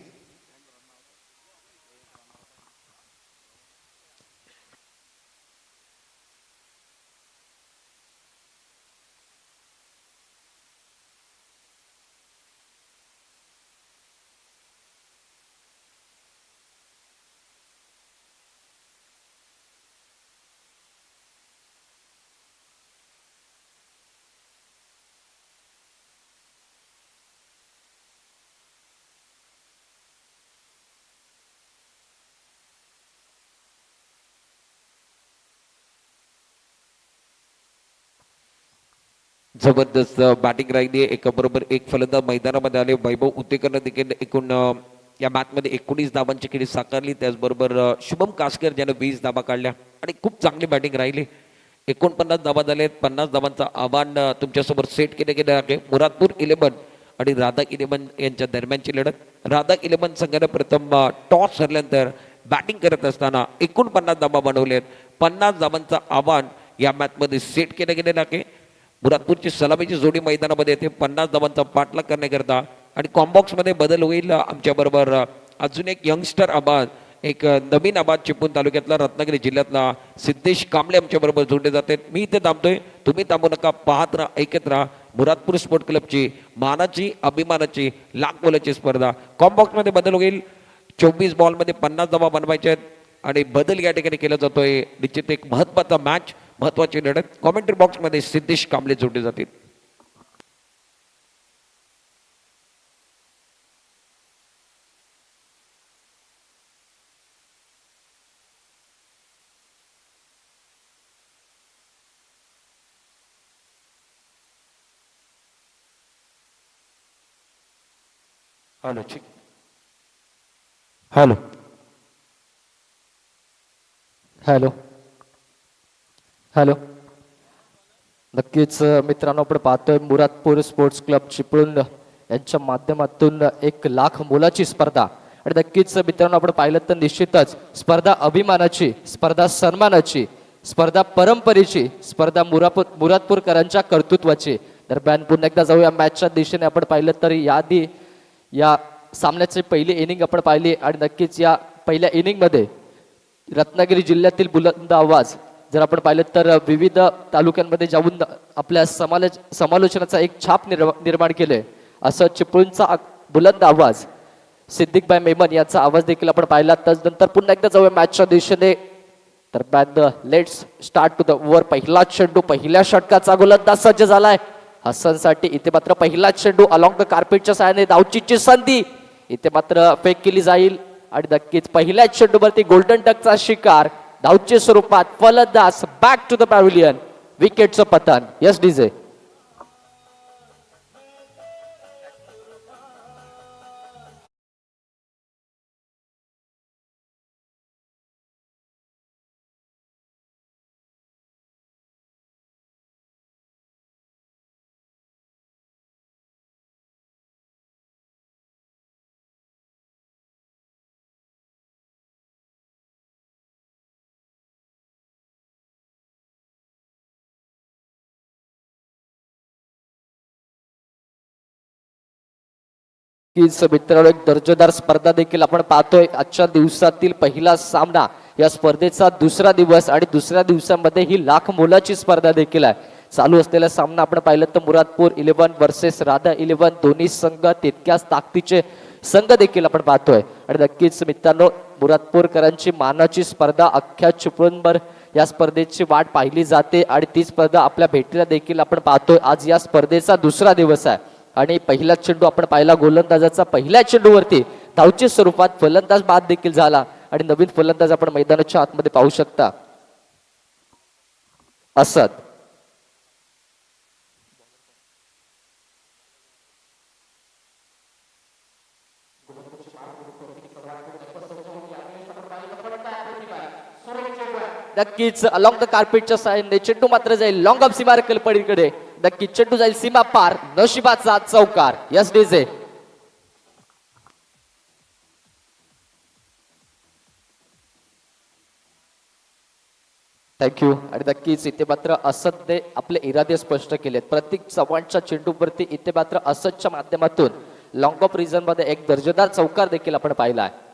जबरदस्त बॅटिंग राहिली. एका बरोबर एक फलंदाज मैदानामध्ये आले. वैभव उतेकरनं देखील एकूण या मॅचमध्ये 19 धावांची खेळी साकारली. त्याचबरोबर शुभम कासकर ज्यानं 20 धावा काढल्या आणि खूप चांगली बॅटिंग राहिली. 49 धावा झालेत. 50 धावांचं आव्हान तुमच्यासमोर सेट केले गेले आहे. मुरादपूर 11 आणि राधा 11 यांच्या दरम्यानची लढत. राधा 11 संघाने प्रथम टॉस हरल्यानंतर बॅटिंग करत असताना 49 धावा बनवलेत. 50 धावांचं आव्हान या मॅचमध्ये सेट केलं गेलेलं आहे. मुरादपूरची सलामीची जोडी मैदानामध्ये येते 50 धावांचा पाठलाग करण्याकरता. आणि कॉम्बॉक्समध्ये बदल होईल. आमच्याबरोबर अजून एक यंगस्टर आबाद, एक नवीन आबाद चिपळूण तालुक्यातला रत्नागिरी जिल्ह्यातला सिद्धेश कांबळे आमच्याबरोबर जोडले जाते. मी इथे थांबतोय, तुम्ही थांबू नका. पाहत राहा, ऐकत राहा. मुरादपूर स्पोर्ट क्लबची मानाची, अभिमानाची, लाख मोलाची स्पर्धा. कॉम्बॉक्समध्ये बदल होईल. 24 बॉलमध्ये 50 धावा बनवायच्या आहेत आणि बदल या ठिकाणी केला जातोय. निश्चित एक महत्वाचा मॅच, महत्वाची लढत. कॉमेंट्री बॉक्समध्ये सिद्धेश कांबळे जोडले जातील. हॅलो ठीक. Hello hello hello. नक्कीच मित्रांनो, आपण पाहतोय मुरादपूर स्पोर्ट्स क्लब चिपळूण यांच्या माध्यमातून 1,00,000 मोलाची स्पर्धा. आणि नक्कीच मित्रांनो, आपण पाहिलं तर निश्चितच स्पर्धा अभिमानाची, स्पर्धा सन्मानाची, स्पर्धा परंपरेची, स्पर्धा मुरादपूरकरांच्या कर्तृत्वाची. दरम्यान पुन्हा एकदा जाऊया मॅचच्या दिशेने. आपण पाहिलं तर याआधी या सामन्याची पहिली इनिंग आपण पाहिली आणि नक्कीच या पहिल्या इनिंगमध्ये रत्नागिरी जिल्ह्यातील बुलंद आवाज जर आपण पाहिलं तर विविध तालुक्यांमध्ये जाऊन आपल्या समालोचनाचा एक छाप निर्माण केले. असं चिपळूणचा बुलंद आवाज सिद्दीकबाई मेमन याचा आवाज देखील आपण पाहिला. त्यानंतर पुन्हा एकदा जाऊया मॅचच्या दिशेने. तर but let's start to the over. पहिला चेंडू, पहिल्या षटकाचा गोलंदाज सज्ज झालाय हसनसाठी. इथे मात्र पहिला चेंडू अलॉंग द कार्पेटच्या साहाय्याने धावचीची संधी. इथे मात्र फेक केली जाईल आणि नक्कीच पहिल्याच चेंडूवरती गोल्डन डकचा शिकार. धावच्या स्वरूपात फलंदाज बॅक टू द पॅव्हिलियन. विकेटचं पतन. Yes DJ. मित्रांनो, एक दर्जेदार स्पर्धा देखील आपण पाहतोय. आजच्या दिवसातील पहिला सामना, या स्पर्धेचा दुसरा दिवस आणि दुसऱ्या दिवसामध्ये ही 1,00,000 मोलाची स्पर्धा देखील आहे. चालू असलेला सामना आपण पाहिलं तर मुरादपूर 11 वर्सेस राधा 11. दोन्ही संघ तितक्याच ताकदीचे संघ देखील आपण पाहतोय. आणि नक्कीच मित्रांनो, मुरादपूरकरांची मानाची स्पर्धा अख्ख्या चिपळूणभर या स्पर्धेची वाट पाहिली जाते आणि ती स्पर्धा आपल्या भेटीला देखील आपण पाहतोय. आज या स्पर्धेचा दुसरा दिवस आहे आणि पहिला चेंडू आपण पाहिला गोलंदाजाचा. पहिल्या चेंडूवरती धावच्या स्वरूपात फलंदाज बाद देखील झाला आणि नवीन फलंदाज आपण मैदानाच्या आतमध्ये पाहू शकता. असद. नक्कीच अलॉंग द कार्पेटच्या साहाय्याने चेंडू मात्र जाईल लॉंग ऑफ सीमा पलीकडे. नक्कीच चेंडू जाईल सीमा पार. नशिबाचा चौकार. Yes DJ. थँक्यू. आणि नक्कीच इथे मात्र असदने आपले इरादे स्पष्ट केलेत. प्रत्येक चव्हाणच्या चेंडूवरती इथे मात्र असदच्या माध्यमातून लॉंग ऑफ रिझन मध्ये एक दर्जेदार चौकार देखील आपण पाहिला आहे.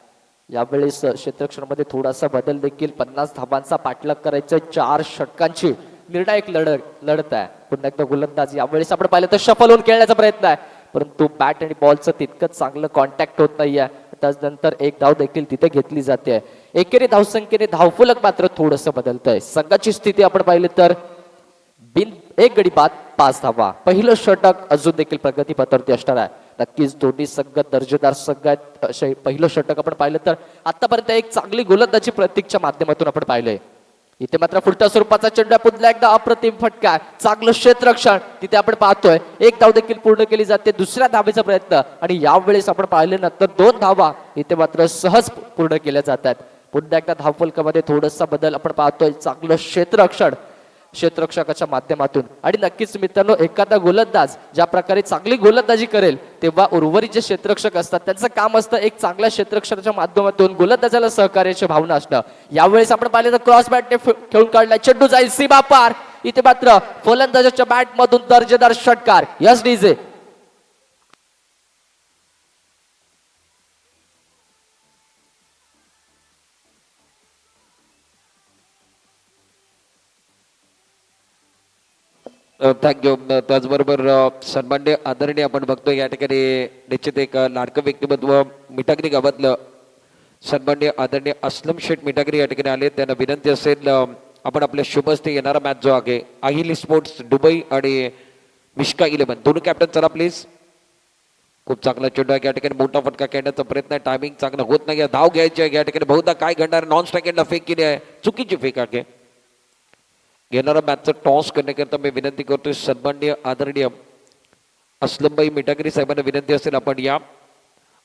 यावेळेस क्षेत्ररक्षणामध्ये थोडासा बदल देखील. 50 धाबांचा पाठलाग करायचा. 4 षटकांची निर्णायक लढत आहे. पुन्हा एकदा गोलंदाज यावेळेस आपण पाहिलं तर शफल होऊन खेळण्याचा प्रयत्न आहे, परंतु बॅट आणि बॉलचं तितकंच चांगलं कॉन्टॅक्ट होत नाहीये. त्यानंतर एक धाव देखील तिथे घेतली जाते. एकेरी धावसंख्येने धावफलक मात्र थोडंसं बदलतंय. संघाची स्थिती आपण पाहिली तर बिन एक गडी बाद 5 धावा. पहिलं षटक अजून देखील प्रगतीपथावरती असणार आहे. नक्कीच दोन्ही संघ दर्जेदार संघ आहेत. पहिलं षटक आपण पाहिलं तर आतापर्यंत एक चांगली गोलंदाजी प्रतीकच्या माध्यमातून आपण पाहिलंय. इथे मात्र फुलटा स्वरूपाचा चेंडू पुन्हा एकदा अप्रतिम फटका. चांगलं क्षेत्ररक्षण तिथे आपण पाहतोय. एक धाव देखील पूर्ण केली जाते. दुसऱ्या धावेचा प्रयत्न आणि यावेळेस आपण पाहिल्यानंतर 2 धावा इथे मात्र सहज पूर्ण केल्या जातात. पुन्हा एकदा धावफलकामध्ये थोडासा बदल आपण पाहतोय. चांगलं क्षेत्ररक्षकाच्या माध्यमातून. आणि नक्कीच मित्रांनो, एखादा गोलंदाज ज्या प्रकारे चांगली गोलंदाजी करेल तेव्हा उर्वरित जे क्षेत्ररक्षक असतात त्यांचं काम असतं एक चांगल्या क्षेत्ररक्षणाच्या माध्यमातून गोलंदाजाला सहकार्याची भावना असणं. यावेळेस आपण पाहिलं तर क्रॉस बॅटने खेळून काढला. चेंडू जाईल सीमा पार. इथे मात्र फलंदाजाच्या बॅट मधून दर्जेदार षटकार. Yes DJ. थँक्यू. त्याचबरोबर सन्मान्य आदरणीय आपण बघतो या ठिकाणी निश्चित एक लाडकं व्यक्तिमत्व मिठागरी गावातलं सन्मान्य आदरणीय असलम शेठ मिठागरी या ठिकाणी आले. त्यांना विनंती असेल आपण आपल्या शुभ हस्ते येणारा मॅच जो आहे अहिल स्पोर्ट्स दुबई आणि मिश्का 11 दोन्ही कॅप्टन चला प्लीज. खूप चांगला चेंडू आहे या ठिकाणी. मोठा फटका खेळण्याचा प्रयत्न आहे. टायमिंग चांगला होत नाही. धाव घ्यायची आहे या ठिकाणी. बहुधा काय घडणार. नॉन स्ट्रायकेटला फेक केली आहे. चुकीची फेक आहे. घेणारा मॅचचं टॉस करण्याकरता मी विनंती करतोय सन्माननीय आदरणीय असलमभाई मिठागरी साहेबांना विनंती असेल आपण या.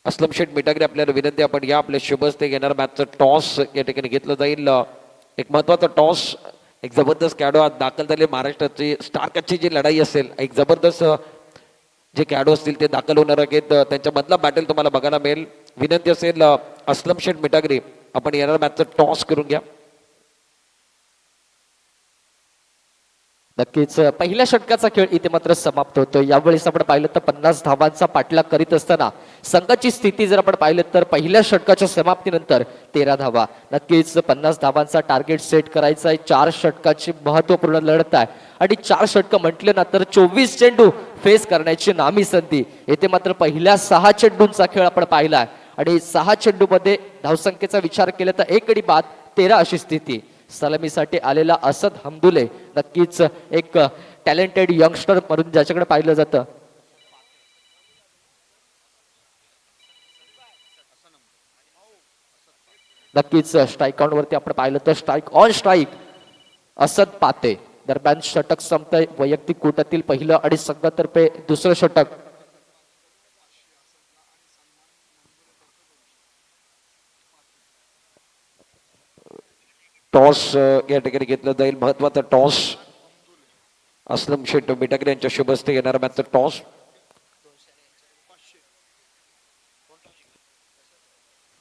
असलम शेठ मिटागरे आपल्याला विनंती आपण या आपल्या शुभस्ते घेणार मॅचचं टॉस या ठिकाणी घेतलं जाईल. एक महत्वाचा टॉस, एक जबरदस्त खेळाडू आज दाखल झाले. महाराष्ट्राची स्टारकची जी लढाई असेल, एक जबरदस्त जे खेळाडू असतील ते दाखल होणार आहेत, त्यांच्यामधला बॅटल तुम्हाला बघायला मिळेल. विनंती असेल असलम शेठ मिटागरे आपण येणार मॅचचं टॉस करून घ्या. नक्कीच पहिल्या षटकाचा खेळ इथे मात्र समाप्त होतो. यावेळेस आपण पाहिलं तर 50 धावांचा पाठलाग करीत असताना संघाची स्थिती जर आपण पाहिलं तर पहिल्या षटकाच्या समाप्तीनंतर 13 धावा. नक्कीच 50 धावांचा टार्गेट सेट करायचा आहे. 4 षटकाची महत्वपूर्ण लढत आहे आणि 4 षटक म्हटले ना तर 24 चेंडू फेस करण्याची नामी संधी. येथे मात्र पहिल्या 6 चेंडूंचा खेळ आपण पाहिला आहे आणि 6 चेंडूमध्ये धावसंख्येचा विचार केला तर 1 गडी बाद 13 अशी स्थिती. सलामीसाठी आलेला असद हमदुले नक्कीच एक टॅलेंटेड यंगस्टर म्हणून ज्याच्याकडे पाहिलं जातं. नक्कीच स्ट्राईक काउंट वरती आपण पाहिलं तर स्ट्राईक ऑन स्ट्राईक असद पाते. दरम्यान षटक संपतंय. वैयक्तिक कोट्यातील पहिलं आणि संघातर्फे दुसरं षटक. टॉस या ठिकाणी घेतलं जाईल. महत्वाचा टॉस असलम शेठ मिटागरे यांच्या शुभस्ते येणारा मॅचचा टॉस.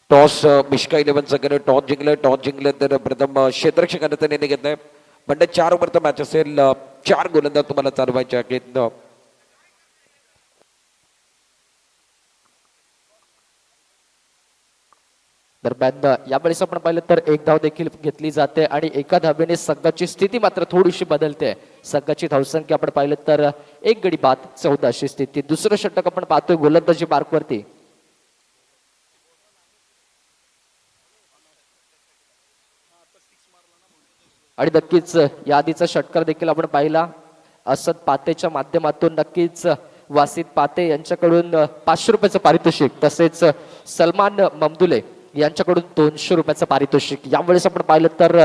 टॉस मिश्का 11 संघाने टॉस जिंकलं. टॉस जिंकलं तर प्रथम क्षेत्ररक्षकाने तर निर्णय घेतलाय. पण 4 ओव्हरचा मॅच असेल. 4 गोलंदाज तुम्हाला चालवायचे आहेत. दरम्यान यावेळेस आपण पाहिलं तर 1 धाव देखील घेतली जाते आणि एका धावेने संघाची स्थिती मात्र थोडीशी बदलते. संघाची धावसंख्या आपण पाहिलं तर 1 गडी बाद 14 अशी स्थिती. दुसरं षटक आपण पाहतोय गोलंदाजी मार्कवरती. आणि नक्कीच या आधीचा षटकार देखील आपण पाहिला. असद पातेच्या माध्यमातून नक्कीच वासित पाते यांच्याकडून 500 रुपयाचं पारितोषिक, तसेच सलमान ममदुले यांच्याकडून 200 रुपयाचं पारितोषिक. यावेळेस आपण पाहिलं तर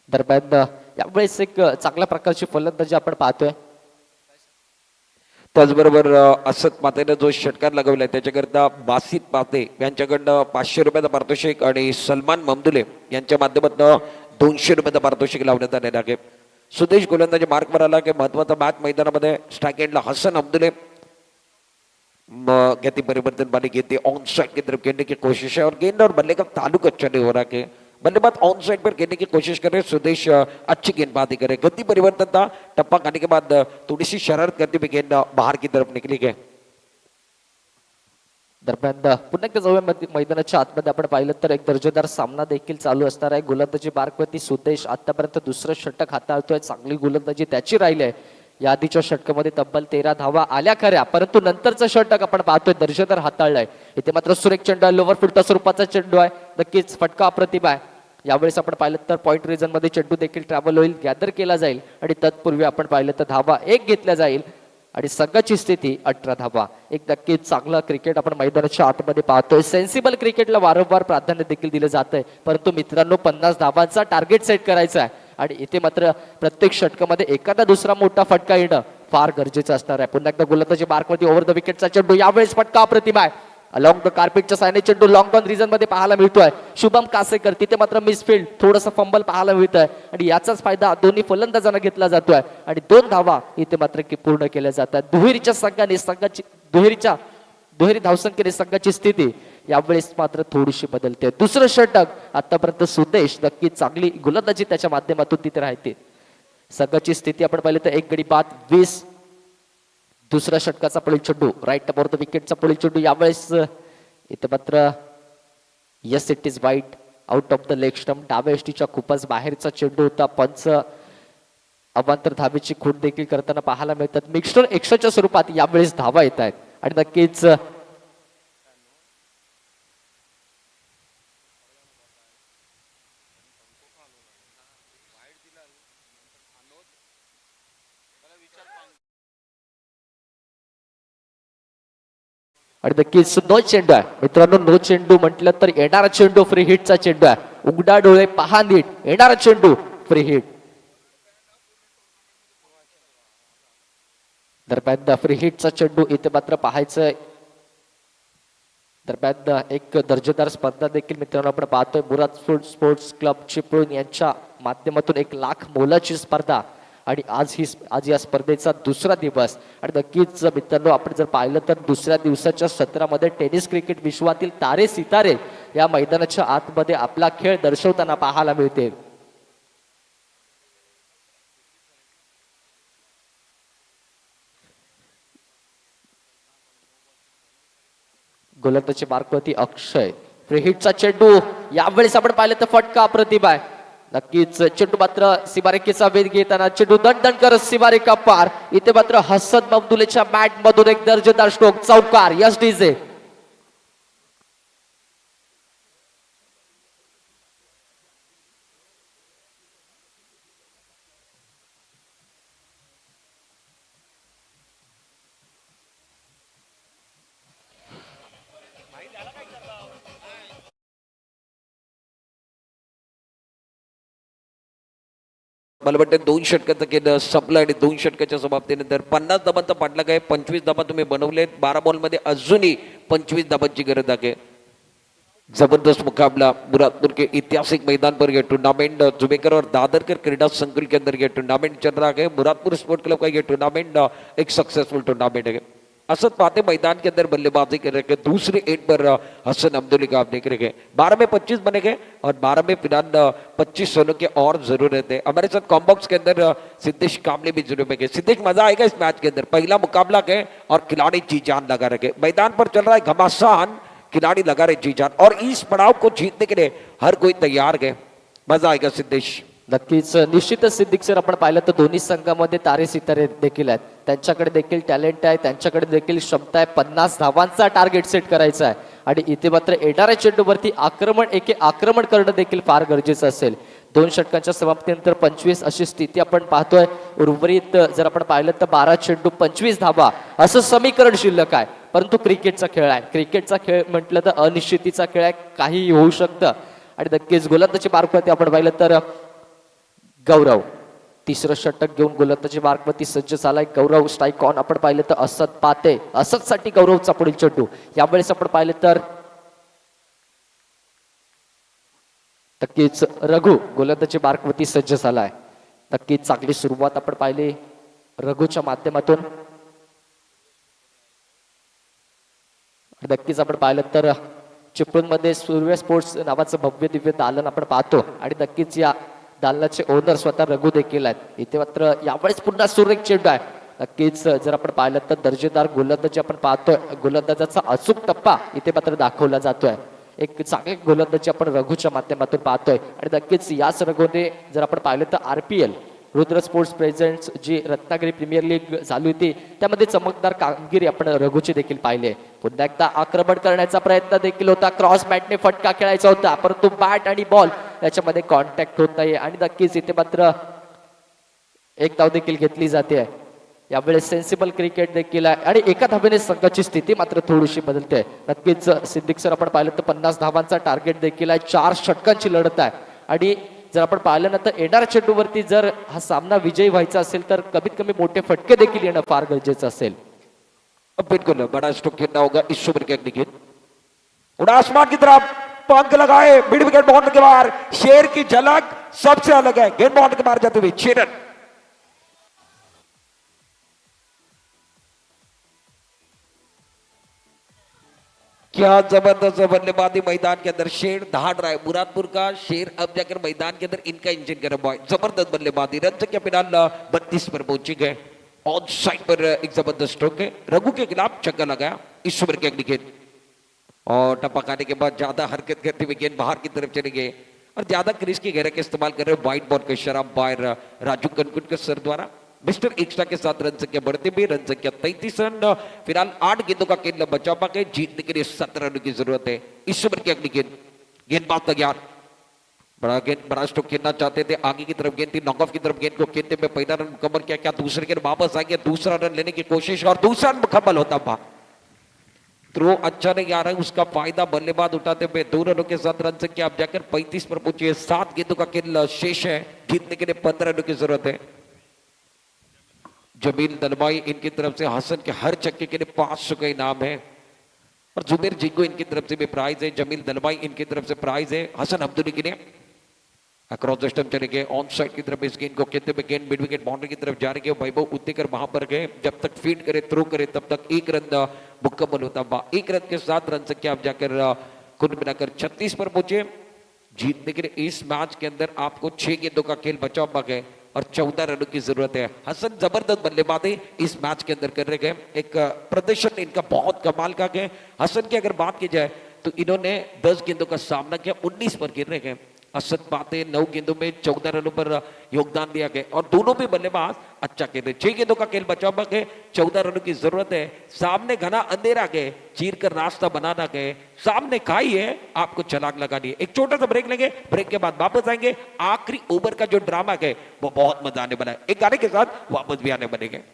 दरम्यान यावेळेस एक चांगल्या प्रकारची फलंदाजी आपण पाहतोय. त्याचबरोबर असद पातेनं जो षटकार लगवलाय त्याच्याकरता बासित पाते यांच्याकडनं 500 रुपयाचा पारितोषिक आणि सलमान ममदुले यांच्या माध्यमातून 200 रुपयाचा पारितोषिक लावण्यात आलेला आहे. सुदेश गोलंदाजी मार्कवर आला की महत्वाचा मॅच मैदानामध्ये स्ट्राइक एंडला हसन अब्दुले गति परिवर्तन वाली गेंद ऑन साइड की तरफ खेलने की कोशिश है और गेंद और बल्ले का ताल्लुक अच्छा नहीं हो रहा कि बल्लेबाज ऑन साइड पर खेलने की कोशिश कर रहे. सुदेश अच्छी गेंदबाजी करे. गति परिवर्तन था. टप्पा खाने के बाद थोड़ी सी शरारत करती हुई गेंद बाहर की तरफ निकली गई. दरम्यान पुन्हा एकदा जाऊया मैदानाच्या आतमध्ये. आपण पाहिलं तर एक दर्जेदार सामना देखील चालू असणार आहे. गोलंदाजी मार्कवरती सुदेश आतापर्यंत दुसरं षटक हाताळतोय. चांगली गोलंदाजी त्याची राहिली आहे. या आधीच्या षटकामध्ये तब्बल 13 धावा आल्या खऱ्या, परंतु नंतरचं षटक आपण पाहतोय दर्जेदार हाताळलंय. इथे मात्र सुरेख चेंडू आहे. लोवर फुलटा स्वरूपाचा चेंडू आहे. नक्कीच फटका अप्रतिम आहे. यावेळेस आपण पाहिलं तर पॉईंट रिजन मध्ये चेंडू देखील ट्रॅव्हल होईल, गॅदर केला जाईल आणि तत्पूर्वी आपण पाहिलं तर धावा 1 घेतल्या जाईल आणि संघाची स्थिती 18 धावा. एक नक्कीच चांगलं क्रिकेट आपण मैदानाच्या आतमध्ये पाहतोय. सेन्सिबल क्रिकेटला वारंवार प्राधान्य देखील दिलं जातंय, परंतु मित्रांनो 50 धावांचा टार्गेट सेट करायचा आहे आणि इथे मात्र प्रत्येक षटकामध्ये एखादा दुसरा मोठा फटका येणं फार गरजेचं असणार आहे. पुन्हा एकदा गोलंदाजी मार्कवरती ओव्हर द विकेटचा चेंडू. यावेळेस फटका अप्रतिम आहे. अलॉंग द कार्पेटच्या सायने चेंडू लॉंग ऑन रिजन मध्ये पाहायला मिळतोय. शुभम कासेकर तिथे मात्र मिसफिल्ड, थोडंसं फंबल पाहायला मिळतंय आणि याचाच फायदा दोन्ही फलंदाजांना घेतला जातोय आणि 2 धावा इथे मात्र की पूर्ण केल्या जातात. दुहेरीच्या संघाने संघाची दुहेरी धावसंख्येने संघाची स्थिती यावेळेस मात्र थोडीशी बदलते. दुसरं षटक आतापर्यंत सुदेश नक्की चांगली गोलंदाजी त्याच्या माध्यमातून तिथे राहते. संघाची स्थिती आपण पाहिलं तर 1 गडी बाद 20. दुसऱ्या षटकाचा पळी चेंडू राईट टॉप द विकेटचा पळी चेंडू. यावेळेस इथे मात्र यस इट इज वाईट out of the leg stump. डाव्या एष्टीच्या खूपच बाहेरचा चेंडू होता. पंच अवांतर धावेची खूण देखील करताना पाहायला मिळतात. मिक्सर 100च्या स्वरूपात यावेळेस धावा येत आहेत आणि नक्कीच आणि नक्कीच नो चेंडू आहे मित्रांनो. नो चेंडू म्हटलं तर येणारा चेंडू फ्री हिटचा चेंडू आहे. उघडा डोळे पहा नीट, येणारा चेंडू फ्री हिट. दरम्यान फ्री हिटचा चेंडू इथे मात्र पाहायचंय. दरम्यान एक दर्जेदार स्पर्धा देखील मित्रांनो आपण पाहतोय. मुराद स्पोर्ट्स क्लब चिपळूण यांच्या माध्यमातून 1,00,000 मोलाची स्पर्धा आणि आज या स्पर्धेचा दुसरा दिवस. आणि नक्कीच मित्रांनो आपण जर पाहिलं तर दुसऱ्या दिवसाच्या सत्रामध्ये टेनिस क्रिकेट विश्वातील तारे सितारे या मैदानाच्या आतमध्ये आपला खेळ दर्शवताना पाहायला मिळते. गोलंदाजी मार्कवरती अक्षय. फ्री हिटचा चेंडू यावेळेस आपण पाहिलं तर फटका अप्रतिम आहे. नक्कीच चेंडू मात्र सीमारेखेचा वेध घेताना चेंडू दणदण करत सीमारेखा पार. इथे मात्र हसन ममदुलेच्या बॅट मधून एक दर्जेदार स्ट्रोक चौकार. Yes DJ. मला वाटतं 2 षटकाचं केलं संपलं आणि 2 षटकाच्या समाप्तीनंतर 50 धाबांचा पाठलाग आहे. 25 धाबा तुम्ही बनवलेत. 12 बॉलमध्ये अजूनही 25 धाबांची गरज आहे. जबरदस्त मुकाबला मुरादपुर के ऐतिहासिक मैदान पर यह टूर्नामेंट जुबेकर और दादरकर क्रीडा संकुल के अंदर यह टूर्नामेंट चल रहा है. मुरादपुर स्पोर्ट क्लब का यह टूर्नामेंट एक सक्सेसफुल टूर्नामेंट है. असद पाते मैदान के अंदर बल्लेबाजी कर रहे हैं. दूसरे एंड पर हसन अब्दुल्ली का आप देख रहे हैं. 12 में 25 बने गए और 12 में फिलहाल 25 रनों की और जरूरत है. हमारे साथ कॉम्बॉक्स के अंदर सिद्धेश कामले भी जुड़े हुए हैं. सिद्धेश, मजा आएगा इस मैच के अंदर. पहला मुकाबला है और खिलाड़ी जी जान लगा रखे. मैदान पर चल रहा है घमासान. खिलाड़ी लगा रहे जी जान और इस पड़ाव को जीतने के लिए हर कोई तैयार है. मजा आएगा सिद्धेश. नक्कीच निश्चितच सिद्दीक सर आपण पाहिलं तर दोन्ही संघामध्ये तारे सितारे देखील आहेत. त्यांच्याकडे देखील टॅलेंट आहे, त्यांच्याकडे देखील क्षमता आहे. 50 धावांचा टार्गेट सेट करायचा आहे आणि इथे मात्र येणाऱ्या चेंडूवरती आक्रमण करणं देखील फार गरजेचं असेल. 2 षटकांच्या समाप्तीनंतर 25 अशी स्थिती आपण पाहतोय. उर्वरित जर आपण पाहिलं तर 12 चेंडू 25 धावा असं समीकरण शिल्लक आहे. परंतु क्रिकेटचा खेळ आहे. क्रिकेटचा खेळ म्हटलं तर अनिश्चितीचा खेळ आहे. काहीही होऊ शकतं. आणि नक्कीच गोलंदाजी मार्कवरती आपण पाहिलं तर गौरव तिसरं षटक घेऊन गोलंदाजी मार्कवरती सज्ज झालाय. गौरव स्ट्राईक ऑन आपण पाहिलं तर असद पाते. असदसाठी गौरवचा पुढील चेंडू. यावेळेस आपण पाहिलं तर नक्कीच रघु गोलंदाजी मार्कवरती सज्ज झालाय. नक्कीच चांगली सुरुवात आपण पाहिली रघुच्या माध्यमातून. नक्कीच आपण पाहिलं तर चिपळूणमध्ये सूर्य स्पोर्ट्स नावाचं भव्य दिव्य दालन आपण पाहतो आणि नक्कीच या दालनाचे ओनर स्वतः रघु देखील आहेत. इथे मात्र यावेळेस पुन्हा सुरेख चेंडू आहे. नक्कीच जर आपण पाहिलं तर दर्जेदार गोलंदाजी आपण पाहतोय. गोलंदाजाचा अचूक टप्पा इथे मात्र दाखवला जातोय. एक चांगली गोलंदाजी आपण रघुच्या माध्यमातून पाहतोय. आणि नक्कीच याच रघुने जर आपण पाहिलं तर RPL रुद्र स्पोर्ट्स प्रेझेंट्स जी रत्नागिरी प्रीमियर लीग झाली होती त्यामध्ये चमकदार कामगिरी आपण रघुची देखील पाहिली. पुन्हा एकदा आक्रमण करण्याचा प्रयत्न देखील होता. क्रॉस बॅटने फटका खेळायचा होता परंतु बॅट आणि बॉल याच्यामध्ये कॉन्टॅक्ट होत नाही आणि नक्कीच इथे मात्र एक धाव देखील घेतली जाते. यावेळेस सेन्सिबल क्रिकेट देखील आहे आणि एका धावेने संघाची स्थिती मात्र थोडीशी बदलते. नक्कीच सिद्दीक सर आपण पाहिलं तर 50 धावांचा टार्गेट देखील आहे. 4 षटकांची लढत आहे आणि जर आपण पाहिलं ना तर येणाऱ्या चेंडूवरती जर हा सामना विजयी व्हायचा असेल तर कमीत कमी मोठे फटके देखील येणं फार गरजेचं असेल. बिल्कुल बड़ा स्ट्रोक खेलना होगा इस ओवर के निखिल. उड़ा आसमान की तरफ पंख लगाए. मिड विकेट बाउंड्री के बाहर शेर की झलक सबसे अलग है. गेंद बाउंड्री के बाहर जाते हुए 6 रन. क्या जबरदस्त बल्लेबाजी मैदान के अंदर. शेर दहाड़ रहा है मुरादपुर का. शेर अब जाकर मैदान के अंदर इनका इंजन गर्म हुआ है. जबरदस्त बल्लेबाजी. रन संख्या फिलहाल 32 पर पहुंची गए. ऑन साइड पर एक जबरदस्त स्ट्रोक है. रघु के खिलाफ छक्का लगाया इस ओवर के निखिल और टपक आने के बाद ज्यादा हरकत करते हुए गेंद बाहर की तरफ चले गए और ज्यादा क्रीज की घेरे का इस्तेमाल कर रहे वाइट बॉल के शराब बायर राजू कनकुट के सर द्वारा. मिस्टर एक्स्ट्रा के साथ रन संख्या बढ़ते हुए रन संख्या 33 रन. फिलहाल 8 गेंदों का खेल बचा पा गए. जीतने के लिए 17 रनों की जरूरत है. इस ओवर की अगली गेंद. गेंदबाज तैयार. बड़ा स्ट्रोक खेलना चाहते थे. आगे की तरफ गेंद थी. नॉकऑफ की तरफ गेंद को खेलते हुए पहला रन मुकम्मल किया. क्या दूसरे गेंद वापस आ गया. दूसरा रन लेने की कोशिश और दूसरा रन मुकम्मल होता हुआ. थ्रो अच्छा नहीं आ रहा है उसका फायदा बल्लेबाज उठाते हुए 2 रनों के साथ रन संख्या अब जाकर 35 पर पहुंची है. 7 गेंदों का खेल शेष है. जीतने के लिए 15 रनों की जरूरत है. जमील दलवाई इनकी तरफ से हसन के हर चक्के के लिए 500 का इनाम है और जुबेर जिंगो इनकी तरफ से भी प्राइज है, जमील दलवाई इनकी तरफ से प्राइज है। हसन अब्दुल्ली के लिए अक्रॉस द स्टंप चले गए, ऑन साइड की तरफ इस गेंद को कहते हुए गेंद मिड विकेट बाउंड्री की तरफ जा रही है। वैभव उत्तेकर वहां पर गए, जब तक फीड करे थ्रो करे तब तक एक रन मुकम्मल होता। एक रन के साथ रन संख्या आप जाकर कुल मिलाकर 36 पर पहुंचे। जीतने के लिए इस मैच के अंदर आपको 6 गेंदों का खेल बचा हुआ है और 14 रनों की जरूरत है। हसन जबरदस्त बल्लेबाजी इस मैच के अंदर कर रहे गए, एक प्रदर्शन इनका बहुत कमाल का है। हसन की अगर बात की जाए तो इन्होंने 10 गेंदों का सामना किया, 19 पर गिर रहे गए। हसन बातें 9 गेंदों में 14 रनों पर योगदान दिया गया और दोनों भी बल्लेबाज अच्छा खेले। 6 गेंदों का खेल बचा हुआ है, 14 रनों की जरूरत है। सामने घना अंधेरा गए, चीर कर रास्ता बनाना गए, सामने खाई है, आपको छलांग लगानी है। एक छोटा सा ब्रेक लेंगे, ब्रेक के बाद वापस आएंगे। आखिरी ओवर का जो ड्रामा है वो बहुत मजा आने वाला है। एक गाने के साथ वापस भी आने बनेंगे।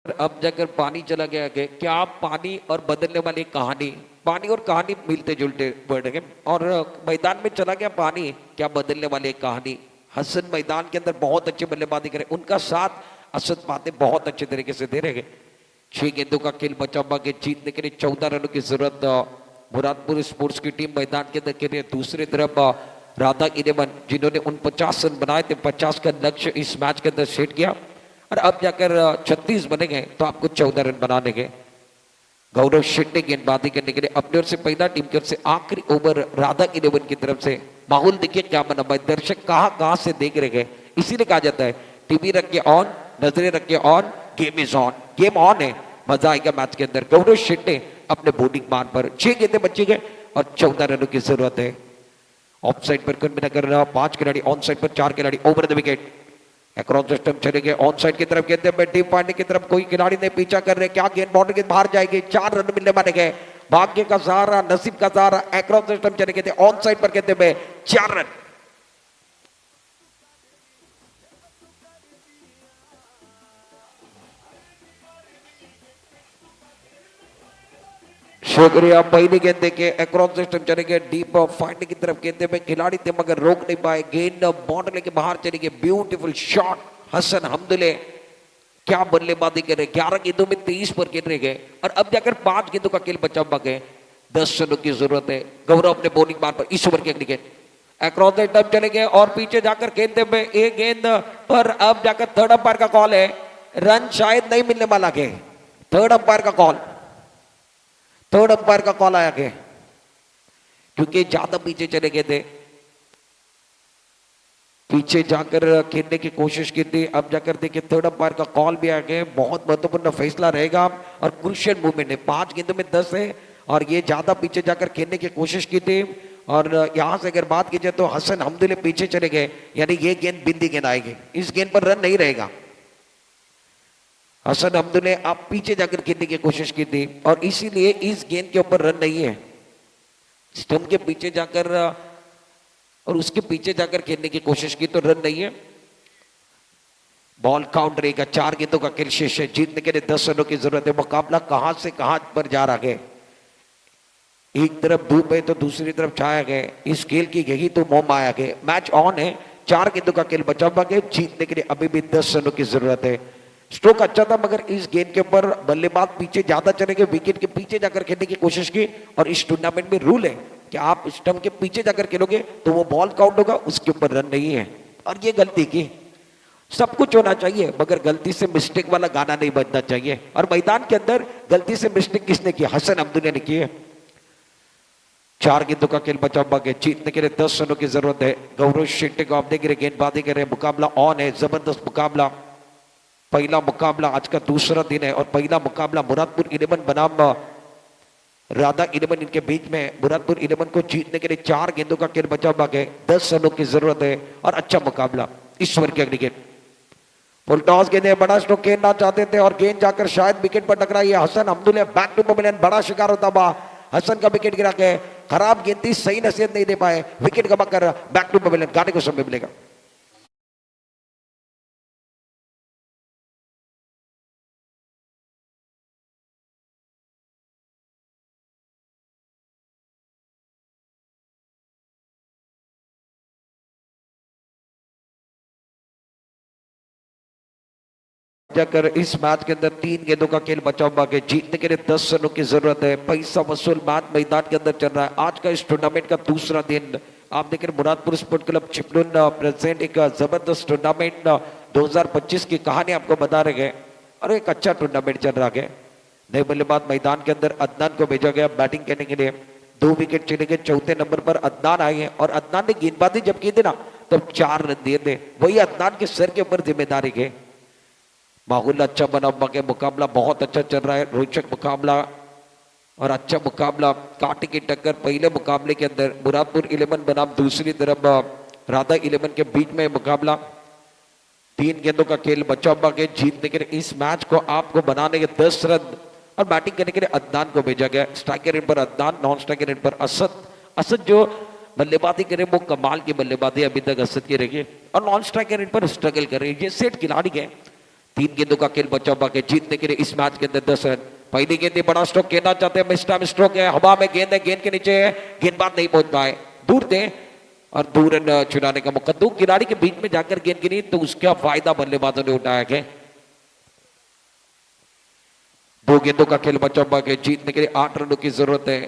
अब जाकर पानी चला गया है, क्या पानी और बदलने वाली कहानी, पानी और कहानी मिलते जुलते बढ़ गए और मैदान में चला गया पानी, क्या बदलने वाली कहानी। हसन मैदान के अंदर बहुत अच्छे बल्लेबाजी करे, उनका साथ असद बातें बहुत अच्छे तरीके से दे रहे हैं। 6 गेंदों का खेल बचा हुआ है, जीतने के लिए 14 रनों की जरूरत मुरादपुर स्पोर्ट्स की टीम मैदान के अंदर के लिए। दूसरी तरफ राधा इलेवन जिन्होंने 49 रन बनाए थे, 50 का लक्ष्य इस मैच के अंदर सेट किया और अब जाकर 36 बनेंगे तो आपको 14 रन बनाने के। गौरव शेट्टी गेंदबाजी करने के लिए अपनी ओर से पहला, टीम की ओर से आखिरी ओवर राधा इलेवन की तरफ से। माहौल देखिए क्या बना भाई, दर्शक कहां से देख रहे हैं, इसीलिए कहा जाता है टीवी रख के ऑन, नजरें रख के on, game is on. Game on है, मजा आएगा मैच के अंदर। गौरव शेट्टी अपने बॉलिंग मान पर 6 गेंदें बची गए और 14 रनों की जरूरत है। ऑफ साइड पर कुल मिलाकर 5 खिलाड़ी, ऑन साइड पर 4 खिलाड़ी, over the wicket. Across the stump चले गए, ऑन साइड की तरफ गेंद में डीप पानी की तरफ कोई खिलाड़ी ने पीछा कर रहे, क्या गेंद बाउंड्री के बाहर जाएगी। 4 रन मिलने वाले गए, भाग्य का सहारा, नसीब का सहारा। अक्रॉस द स्टंप चले गए थे, ऑन साइड पर गेंद में 4 रन। शुक्रिया। पहली गेंद देखे, अक्रॉस द स्टंप चले गए, डीप फाइंडिंग की तरफ गेंदे में खिलाड़ी थे मगर रोक नहीं पाए, गेंद बाउंड्री के बाहर चली गई। ब्यूटीफुल शॉट हसन हमदुल्ले, क्या बल्लेबाजी कर रहे। 11 गेंदों में 23 पर गिर रहे गए और अब जाकर 5 गेंदों का खेल बचा हुआ है, 10 रनों की जरूरत है। गौरव अपने बॉलिंग बार पर इस ओवर की अगली गेंद अक्रॉस द स्टंप चले गए और पीछे जाकर गेंदे में एक गेंद पर अब जाकर थर्ड अंपायर का कॉल है, रन शायद नहीं मिलने वाला है। थर्ड अंपायर का कॉल, थर्ड अंपायर का कॉल आया है क्योंकि ज्यादा पीछे चले गए थे, पीछे जाकर खेलने की कोशिश की थी। अब जाकर देखिए थर्ड अंपायर का कॉल भी आ गया, बहुत महत्वपूर्ण फैसला रहेगा और क्रूशियल मूवमेंट है। 5 गेंदों में 10 है और ये ज्यादा पीछे जाकर खेलने की कोशिश की थी और यहां से अगर बात की जाए तो हसन हमदुल्ले पीछे चले गए, यानी ये गेंद बिंदी गेंद आएगी, इस गेंद पर रन नहीं रहेगा। हसन हमदुल्ले आप पीछे जाकर खेलने की कोशिश की थी और इसीलिए इस गेंद के ऊपर रन नहीं है। स्टंप के पीछे जाकर और उसके पीछे जाकर खेलने की कोशिश की तो रन नहीं है। बॉल काउंट रहेगा, 4 गेंदों का खेल शेष है, जीतने के लिए 10 रनों की जरूरत है। मुकाबला कहां से कहां पर जा रहा है, एक तरफ धूप है तो दूसरी तरफ छाया गया, इस खेल की यही तो मोह माया है। मैच ऑन है, 4 गेंदों का खेल बचा हुआ है, जीतने के लिए अभी भी 10 रनों की जरूरत है। स्ट्रोक अच्छा था मगर इस गेंद के ऊपर बल्लेबाज पीछे ज्यादा चले गए, विकेट के पीछे जाकर खेलने की कोशिश की और इस टूर्नामेंट में रूल है कि आप स्टंप के पीछे जाकर खेलोगे तो वो बॉल काउंट होगा, उसके ऊपर रन नहीं है और ये गलती की। सब कुछ होना चाहिए मगर गलती से मिस्टेक वाला गाना नहीं बजना चाहिए और मैदान के अंदर गलती से मिस्टेक किसने की, हसन हमदुल्ले ने की है। 4 गेंदों का खेल बचा हुआ है, जीतने के लिए 10 रनों की जरूरत है। गौरव शेट्टी को आप देख रहे गेंदबाजी कर रहे, मुकाबला ऑन है, जबरदस्त मुकाबला। पहला मुकाबला आज का दूसरा दिन है और पहला मुकाबला मुरादपुर 11 बनाम राधा 11 इनके बीच में। मुरादपुर 11 को जीतने के लिए 4 गेंदों का खेल बचा हुआ है, 10 रनों की जरूरत है और अच्छा मुकाबला। ईश्वर की अगली गेंद फुल टॉस गेंद, बड़ा स्ट्रोक खेलना चाहते थे और गेंद जाकर शायद विकेट पर टकराई है। हसन हमदुल्ले बैक टू पवेलियन, बड़ा शिकार होता हुआ हसन का विकेट गिरा के खराब गेंद थी, सही नसीहत नहीं दे पाए, विकेट गवा कर बैक टू पवेलियन, गाने को समय मिलेगा। जाकर इस मैच के अंदर 3 गेंदों का खेल बचा हुआ है, जीतने के लिए 10 रनों की जरूरत है। पैसा वसूल मैच मैदान के अंदर चल रहा है। आज का इस टूर्नामेंट का दूसरा दिन आप देख रहे Muradpur sport club Chiplun present एक जबरदस्त टूर्नामेंट 2025 की कहानी आपको बता रहे हैं और एक अच्छा टूर्नामेंट चल रहा है। नए बल्लेबाज मैदान के अंदर अदनान को भेजा गया बैटिंग करने के लिए। 2 विकेट चले गए, चौथे नंबर पर अदनान आए हैं और अदनान ने गेंदबाजी जब की थी ना तब 4 रन दिए थे। वही अदनान के सर के ऊपर जिम्मेदारी है। माहौल अच्छा बना हुआ है, मुकाबला बहुत अच्छा चल रहा है, रोचक मुकाबला और अच्छा मुकाबला, कांटे की टक्कर। पहले मुकाबले के अंदर मुरादपुर 11 बनाम दूसरी तरफ राधा 11 के बीच में मुकाबला। 3 गेंदों का खेल बचा हुआ है। जीतने के लिए इस मैच को आपको बनाने के 10 रन और बैटिंग करने के लिए अदनान को भेजा गया। स्ट्राइकर एंड पर अदनान, नॉन स्ट्राइकर एंड पर असद। असद जो बल्लेबाजी करे वो कमाल की बल्लेबाजी अभी तक असद की रही है और नॉन स्ट्राइकर एंड पर स्ट्रगल कर रही है। ये सेट खिलाड़ी है। 3 गेंदों का खेल बचा हुआ है। जीतने के लिए इस मैच के अंदर 10 रन। पहली गेंद बड़ा स्ट्रोक कहना चाहते हैं, मिस टाइम स्ट्रोक है, हवा में गेंद है, गेंद के नीचे है, गेंदबाज नहीं पहुंच पाए, दूर थे और दूर रन चुराने का मौका। 2 खिलाड़ी के बीच में जाकर गेंद गिरी तो उसका फायदा बल्लेबाजों ने उठाया है। 2 गेंदों का खेल बचा हुआ है। जीतने के लिए 8 रनों की जरूरत है।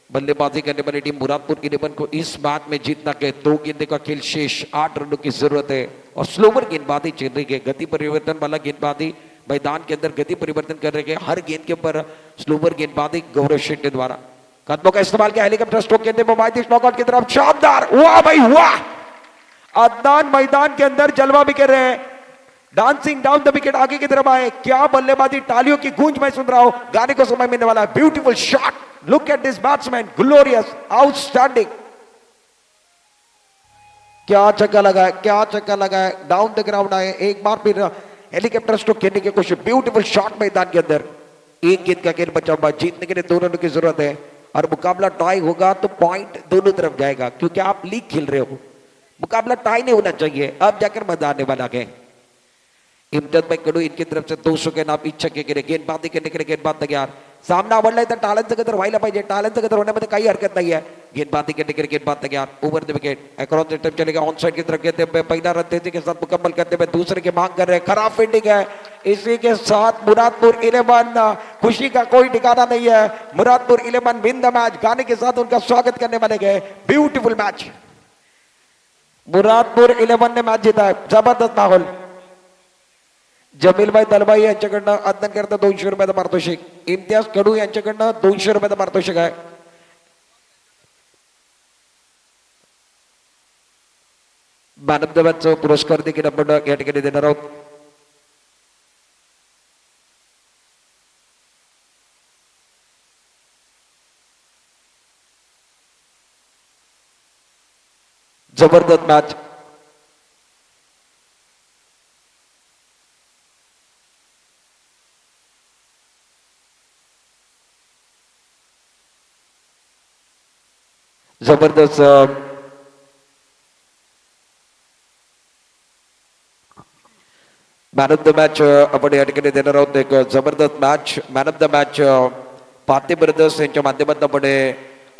बल्लेबाजी करने वाली टीम मुरादपुर 11 को इस मैच में जीतना है। 2 गेंदों का खेल शेष, 8 रनों की जरूरत है और स्लोवर गेंदबाजी चल रही है। गति परिवर्तन वाला गेंदबाजी मैदान के अंदर गति परिवर्तन कर रहे हैं। हर गेंद के ऊपर स्लोवर गेंदबाजी गौरव शेट्टी द्वारा कदमों का इस्तेमाल किया। हेलीकॉप्टर स्ट्रोक कहते हैं नॉकआउट की तरफ, शानदार, वाह भाई वाह। अदनान मैदान के अंदर जलवा भी कर रहे हैं, डांसिंग डाउन द विकेट, आगे की तरफ आए। क्या बल्लेबाजी, तालियों की गूंज मैं सुन रहा हूं। गाने को समय मिलने वाला है। Beautiful shot, look at this batsman, glorious, outstanding. क्या छक्का लगा है, क्या छक्का लगा है। डाउन द ग्राउंड आए, एक बार फिर हेलीकॉप्टर स्ट्रोक खेलने की कोशिश। ब्यूटीफुल शॉट मैदान के अंदर। 1 गेंद का खेल बचा हुआ। जीतने के लिए 2 रनों की जरूरत है और मुकाबला टाई होगा तो पॉइंट दोनों तरफ जाएगा क्योंकि आप लीग खेल रहे हो। मुकाबला टाई नहीं होना चाहिए, अब जाकर मजा आने वाला है। इम्तियाज भाई कडू इनकी तरफ से 200 के नाम इच्छा के गेंदबाजी करने के लिए गेंदबाज तैयार. सामना आवडला तर टाळ्यांचं गजर व्हायला पाहिजे. टाळ्यांचं गजर होण्यामध्ये काही हरकत नाही आहे. गेंदबाजी करने के लिए गेंदबाज तैयार. Over the wicket across the tape चलेगा ऑन साइड की तरफ कहते हुए पहला रन तेजी के साथ मुकम्मल करते हुए दूसरे की मांग कर रहे हैं. खराब फील्डिंग है. इसी के साथ मुरादपुर 11 खुशी का कोई ठिकाना नहीं है. मुरादपुर 11 विन द मैच गाने के साथ उनका स्वागत करने वाले गए. Beautiful match. मुरादपुर 11 ने मैच जीता है. जबरदस्त माहौल. जमीलभाई दलबाई यांच्याकडनं अध्ययन करता 200 रुपयाचा पारितोषिक. इम्तियाज कडू यांच्याकडनं 200 रुपयाचा पारितोषिक आहे. मॅन ऑफ द मॅचचा पुरस्कार देखील आपण या ठिकाणी देणार आहोत. जबरदस्त मॅच. जबरदस्त मॅन ऑफ द मॅच आपण या ठिकाणी देणार आहोत. एक जबरदस्त match man of the match पाते ब्रदर्स यांच्या माध्यमातून आपण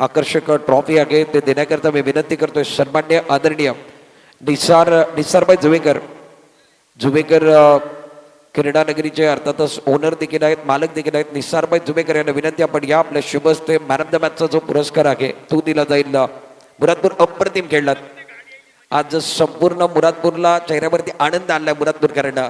आकर्षक ट्रॉफी आहे ते देण्याकरता मी विनंती करतोय. सन्मान्य आदरणीय निसारभाई जुवेकर क्रीडा नगरीचे अर्थातच ओनर देखील आहेत, मालक देखील आहेत. निसारभाई जुवेकर यांना विनंती आपण या आपल्या शुभ हस्ते मॅन ऑफ द मॅचचा जो पुरस्कार आहे तो दिला जाईल. मुरादपूर अप्रतिम खेळलात आज. संपूर्ण मुरादपूरला चेहऱ्यावरती आनंद आणलाय मुरादपूरकरांना.